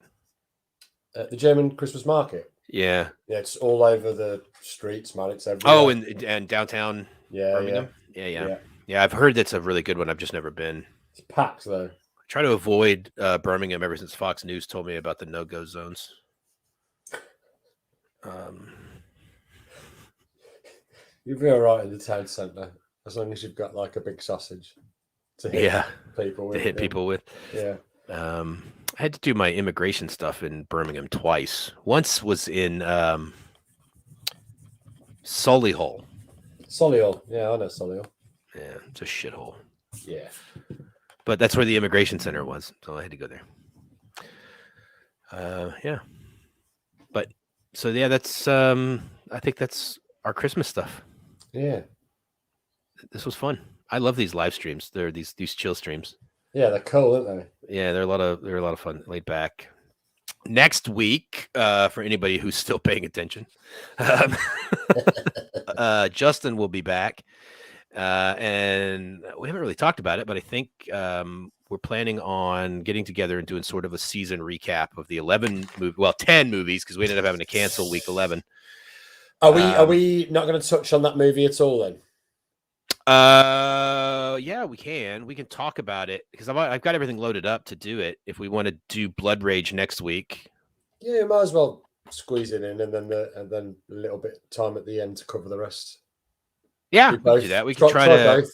At the German Christmas market. Yeah. Yeah, it's all over the streets, man. It's everywhere. Oh, and downtown Birmingham. Yeah. I've heard that's a really good one. I've just never been. It's packed though. I try to avoid Birmingham ever since Fox News told me about the no-go zones. You'll be all right in the town centre as long as you've got like a big sausage to hit people with. To hit people with. Yeah. I had to do my immigration stuff in Birmingham twice. Once was in Solihull. Solihull. Yeah, I know Solihull. Yeah, it's a shithole. Yeah. But that's where the immigration center was, so I had to go there. Yeah. But so yeah, that's I think that's our Christmas stuff. Yeah. This was fun. I love these live streams. They're these chill streams. Yeah, they're cool, aren't they? Yeah, they're a lot of fun, laid back. Next week, for anybody who's still paying attention, Justin will be back. And we haven't really talked about it, but I think we're planning on getting together and doing sort of a season recap of the 10 movies, because we ended up having to cancel week 11. Are we not going to touch on that movie at all then? Yeah, we can talk about it because I've got everything loaded up to do it. If we want to do Blood Rage next week, yeah, might as well squeeze it in, and then a little bit of time at the end to cover the rest. Yeah, we can do that. We can try to both.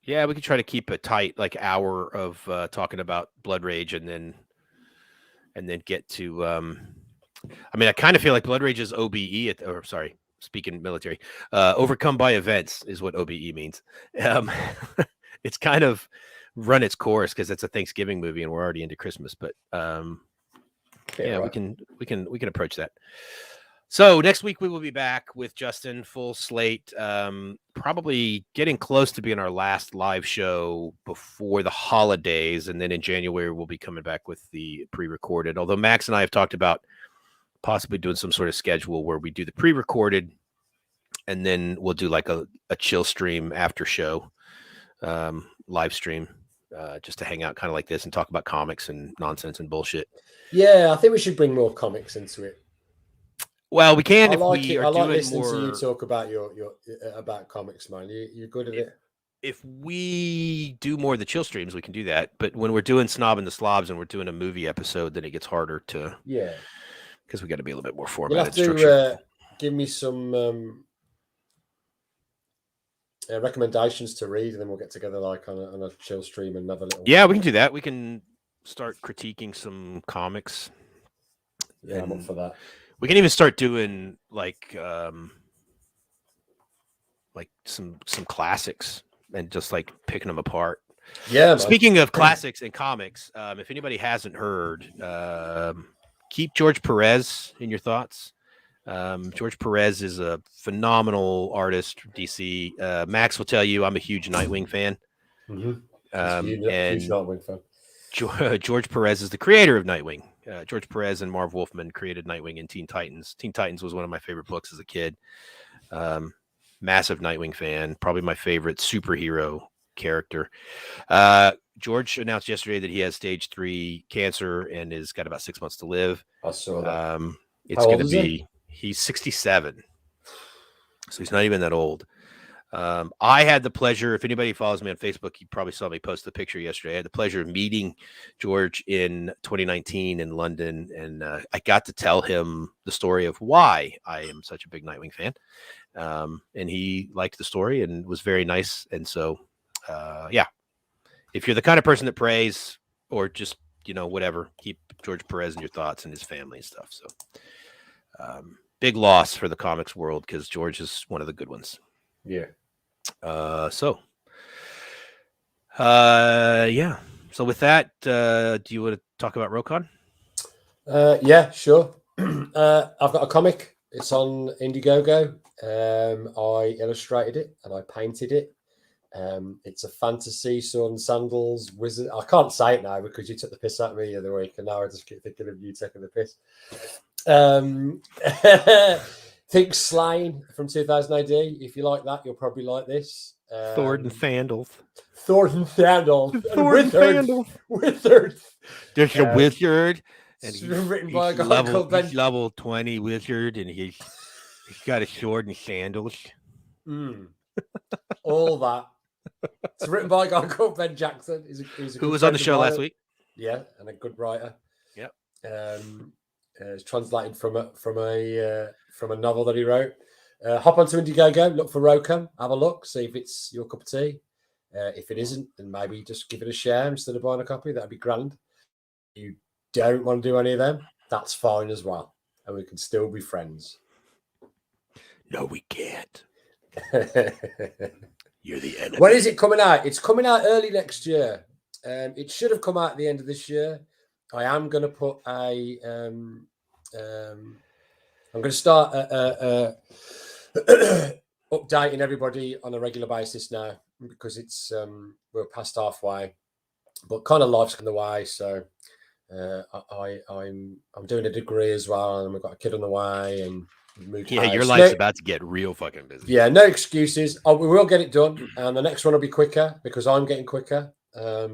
Yeah, we can try to keep a tight hour of talking about Blood Rage, and then get to. I mean, I kind of feel like Blood Rage is OBE speaking military, overcome by events is what OBE means. It's kind of run its course because it's a Thanksgiving movie and we're already into Christmas. But right. we can approach that. So next week we will be back with Justin, full slate. Probably getting close to being our last live show before the holidays, and then in January we'll be coming back with the pre-recorded. Although Max and I have talked about possibly doing some sort of schedule where we do the pre-recorded and then we'll do like a chill stream after show, live stream, just to hang out kind of like this and talk about comics and nonsense and bullshit. Yeah, I think we should bring more comics into it. Well, we can I if like we it. are I like doing listening more... to you talk about your about comics, man. You're good at it. If we do more of the chill streams, we can do that. But when we're doing Snob and the Slobs and we're doing a movie episode, then it gets harder to... Yeah. Because we got to be a little bit more You'll formatted. have to give me some recommendations to read, and then we'll get together like on a chill stream and have a little. Yeah, we can do that. We can start critiquing some comics. Yeah, I'm up for that. We can even start doing like some classics and just like picking them apart. Yeah. Speaking of classics and comics, if anybody hasn't heard, keep George Perez in your thoughts. George Perez is a phenomenal artist from DC. Max will tell you I'm a huge Nightwing fan. Mm-hmm. Huge Nightwing fan. George Perez is the creator of Nightwing. George Perez and Marv Wolfman created Nightwing and Teen Titans. Teen Titans was one of my favorite books as a kid. Massive Nightwing fan. Probably my favorite superhero character. George announced yesterday that he has stage 3 cancer and has got about 6 months to live. I saw that. It's going to be... He's 67, so he's not even that old. I had the pleasure, if anybody follows me on Facebook, you probably saw me post the picture yesterday. I had the pleasure of meeting George in 2019 in London, and I got to tell him the story of why I am such a big Nightwing fan. And he liked the story and was very nice. And so, yeah, if you're the kind of person that prays or just, whatever, keep George Perez in your thoughts and his family and stuff. So, big loss for the comics world because George is one of the good ones. Yeah. Yeah. So with that, do you want to talk about Rokon? Yeah, sure. I've got a comic. It's on Indiegogo. I illustrated it and I painted it. It's a fantasy sword and sandals wizard. I can't say it now because you took the piss out of me the other week, and now I just keep thinking of you taking the piss. Think Slain from 2000 AD. If you like that, you'll probably like this. Sword and sandals. Sword and sandals. And Sword and sandals. Wizards. There's a wizard, and It's he's, written by a guy level, called Ben. he's level 20 wizard, and he's got a sword and sandals. All that. It's written by a guy called Ben Jackson. He's a Who good was on friend the of show mine. last week? Yeah, and a good writer. Yep. It's translated from a novel that he wrote. Hop onto Indiegogo, look for Rokum, have a look, see if it's your cup of tea. If it isn't, then maybe just give it a share instead of buying a copy. That'd be grand. If you don't want to do any of them, that's fine as well, and we can still be friends. No, we can't. You're the enemy. When is it coming out? It's coming out early next year. It should have come out at the end of this year. I am going to put a. I'm going to start updating everybody on a regular basis now because it's we're past halfway, but kind of life's on the way. So I'm doing a degree as well, and we've got a kid on the way, and moved Yeah, house. your life's about to get real fucking busy. Yeah, no excuses. We will get it done, and the next one will be quicker because I'm getting quicker. But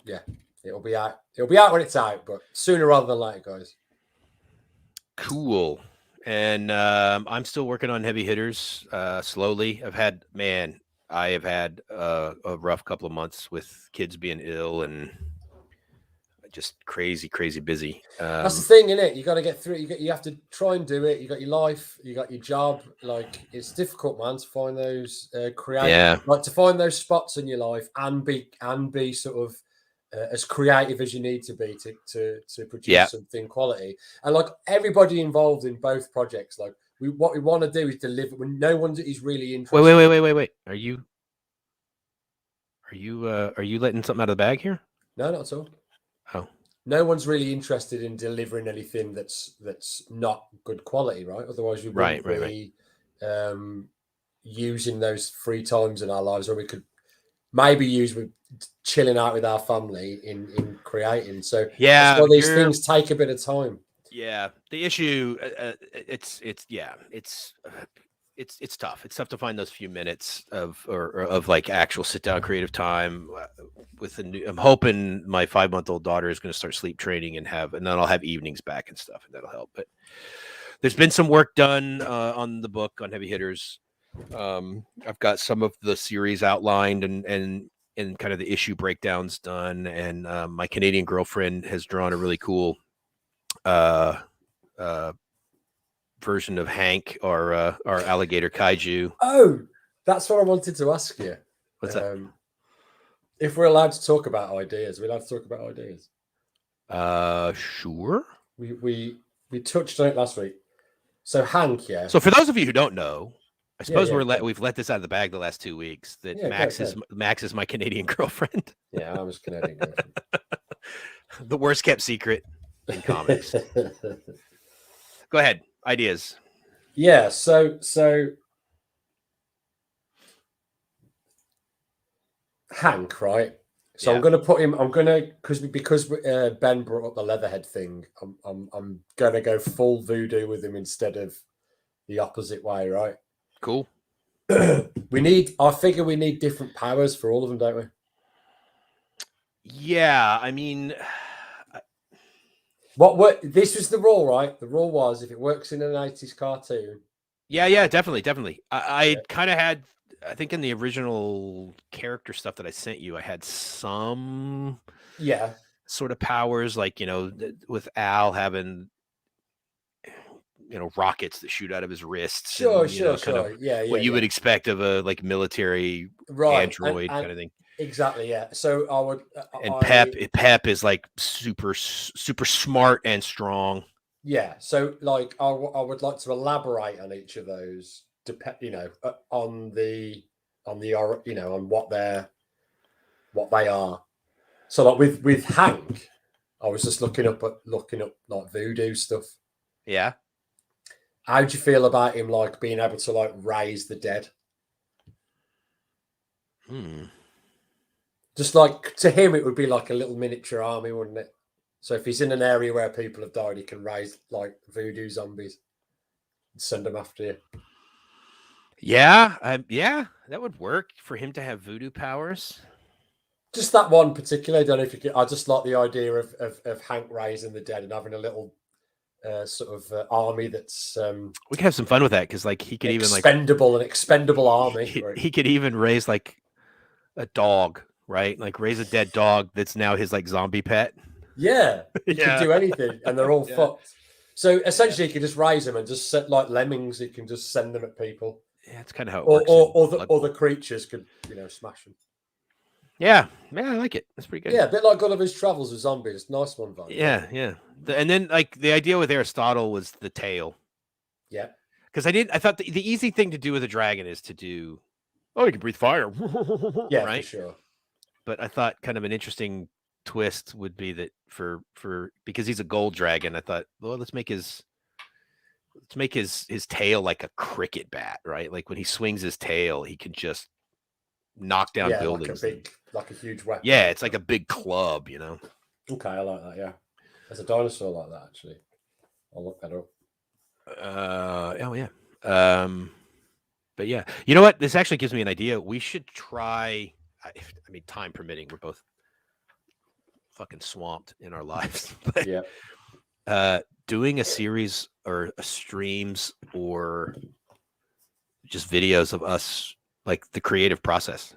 yeah, it'll be out. It'll be out when it's out, but sooner rather than later, guys. Cool. And I'm still working on heavy hitters slowly. I have had a rough couple of months with kids being ill and just crazy busy. That's the thing, isn't it? You got to get through it. You have to try and do it. You got your life, you got your job. Like it's difficult, man, to find those to find those spots in your life and be sort of as creative as you need to be to produce something quality. And like everybody involved in both projects, like what we want to do is deliver when no one is really interested. Wait. Are you letting something out of the bag here? No, not at all. Oh. No one's really interested in delivering anything that's not good quality, right? Otherwise, we wouldn't be using those free times in our lives where we could maybe use with chilling out with our family in creating. So that's why these things take a bit of time. Yeah, the issue it's tough. It's tough to find those few minutes of like actual sit down creative time with I'm hoping my 5-month-old daughter is going to start sleep training and then I'll have evenings back and stuff, and that'll help. But there's been some work done on the book on heavy hitters. I've got some of the series outlined and kind of the issue breakdowns done, and my Canadian girlfriend has drawn a really cool version of Hank, our alligator kaiju. Oh, that's what I wanted to ask you. What's that? If we're allowed to talk about ideas, we're allowed to talk about ideas. Sure. We touched on it last week. So Hank, yeah. So for those of you who don't know, I suppose we've let this out of the bag the last 2 weeks. That Max is my Canadian girlfriend. Yeah, I was Canadian girlfriend. The worst kept secret in comics. Go ahead. Ideas. Yeah. So Hank, right? So I'm going to put him. I'm going to because Ben brought up the Leatherhead thing. I'm going to go full voodoo with him instead of the opposite way, right? Cool. I figure we need different powers for all of them, don't we? Yeah, I mean, this was the rule, right? The rule was if it works in an 80s cartoon. Yeah, definitely. I kind of had, I think in the original character stuff that I sent you, I had some sort of powers, like, with Al having, rockets that shoot out of his wrists. Sure. What you would expect of a like military android kind of thing. Exactly. Yeah. So I would. And Pep is like super smart and strong. Yeah. So like I would like to elaborate on each of those, on what they are. So like with Hank, I was just looking up like voodoo stuff. Yeah. How do you feel about him like being able to like raise the dead? Just like to him, it would be like a little miniature army, wouldn't it? So if he's in an area where people have died, he can raise like voodoo zombies and send them after you. Yeah, yeah, that would work for him to have voodoo powers. Just that one particular. I don't know if you could. I just like the idea of Hank raising the dead and having a little sort of army that's We could have some fun with that because, like, he could even like an expendable army. he, Right? he could even raise like a dog, right? Like raise a dead dog that's now his like zombie pet. Yeah, he Yeah. can do anything, and they're all Yeah. fucked. So essentially, he can just raise them and just set like lemmings. He can just send them at people, Yeah, it's kind of how it or works. or the creatures could smash them. Yeah, I like it. That's pretty good. Yeah, a bit like Gulliver's Travels with zombies. Nice one, Van. Yeah. And then like the idea with Aristotle was the tail. Yeah. Because I thought the easy thing to do with a dragon is to do, oh, you can breathe fire. Yeah, right. for sure. But I thought kind of an interesting twist would be that for because he's a gold dragon, I thought, well, let's make his tail like a cricket bat, right? Like when he swings his tail, he can just knock down buildings. Like a huge weapon. Yeah, it's like a big club, Okay, I like that. Yeah, there's a dinosaur like that actually. I'll look that up. Oh yeah. But yeah, you know what? This actually gives me an idea. We should try. I mean, time permitting, we're both fucking swamped in our lives. But, yeah. Doing a series or streams or just videos of us, like the creative process.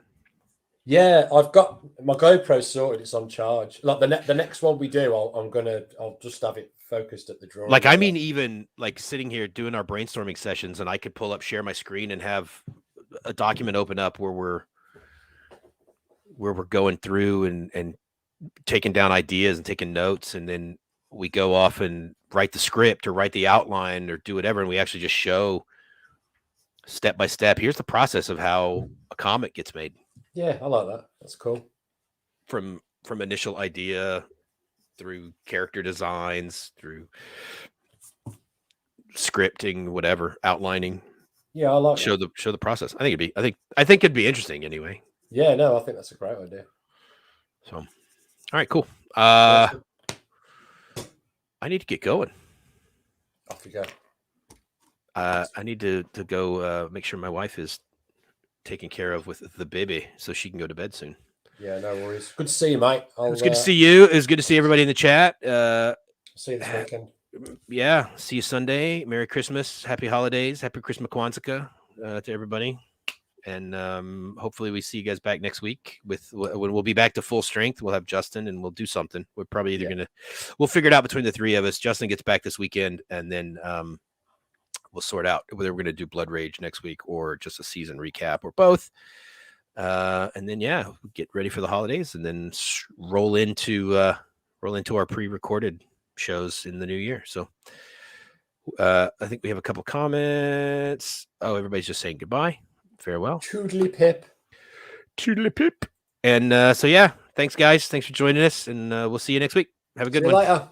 Yeah, I've got my GoPro sorted. It's on charge. Like the next one we do, I'll just have it focused at the drawing. Like, I mean, even like sitting here doing our brainstorming sessions, and I could pull up, share my screen, and have a document open up where we're going through and taking down ideas and taking notes, and then we go off and write the script or write the outline or do whatever, and we actually just show step by step. Here's the process of how a comic gets made. Yeah, I like that. That's cool. From initial idea through character designs, through scripting, whatever, outlining. Yeah, I like show the process. I think it'd be interesting anyway. Yeah, no, I think that's a great idea. So, all right, cool. I need to get going. Off you go. I need to go make sure my wife is taken care of with the baby so she can go to bed soon. Yeah, no worries. Good to see you, mate. It's good to see you. It's good to see everybody in the chat. See you this weekend. Yeah, see you Sunday. Merry Christmas, Happy Holidays, Happy Christmas Kwanzaa to everybody, and hopefully we see you guys back next week when we'll be back to full strength. We'll have Justin and we'll do something. We're probably either we'll figure it out between the three of us. Justin gets back this weekend, and then we'll sort out whether we're going to do Blood Rage next week or just a season recap or both. And then we'll get ready for the holidays, and then roll into our pre-recorded shows in the new year. So I think we have a couple comments. Oh, everybody's just saying goodbye, farewell, toodly pip. And so thanks guys, thanks for joining us, and we'll see you next week. Have a good one. Later.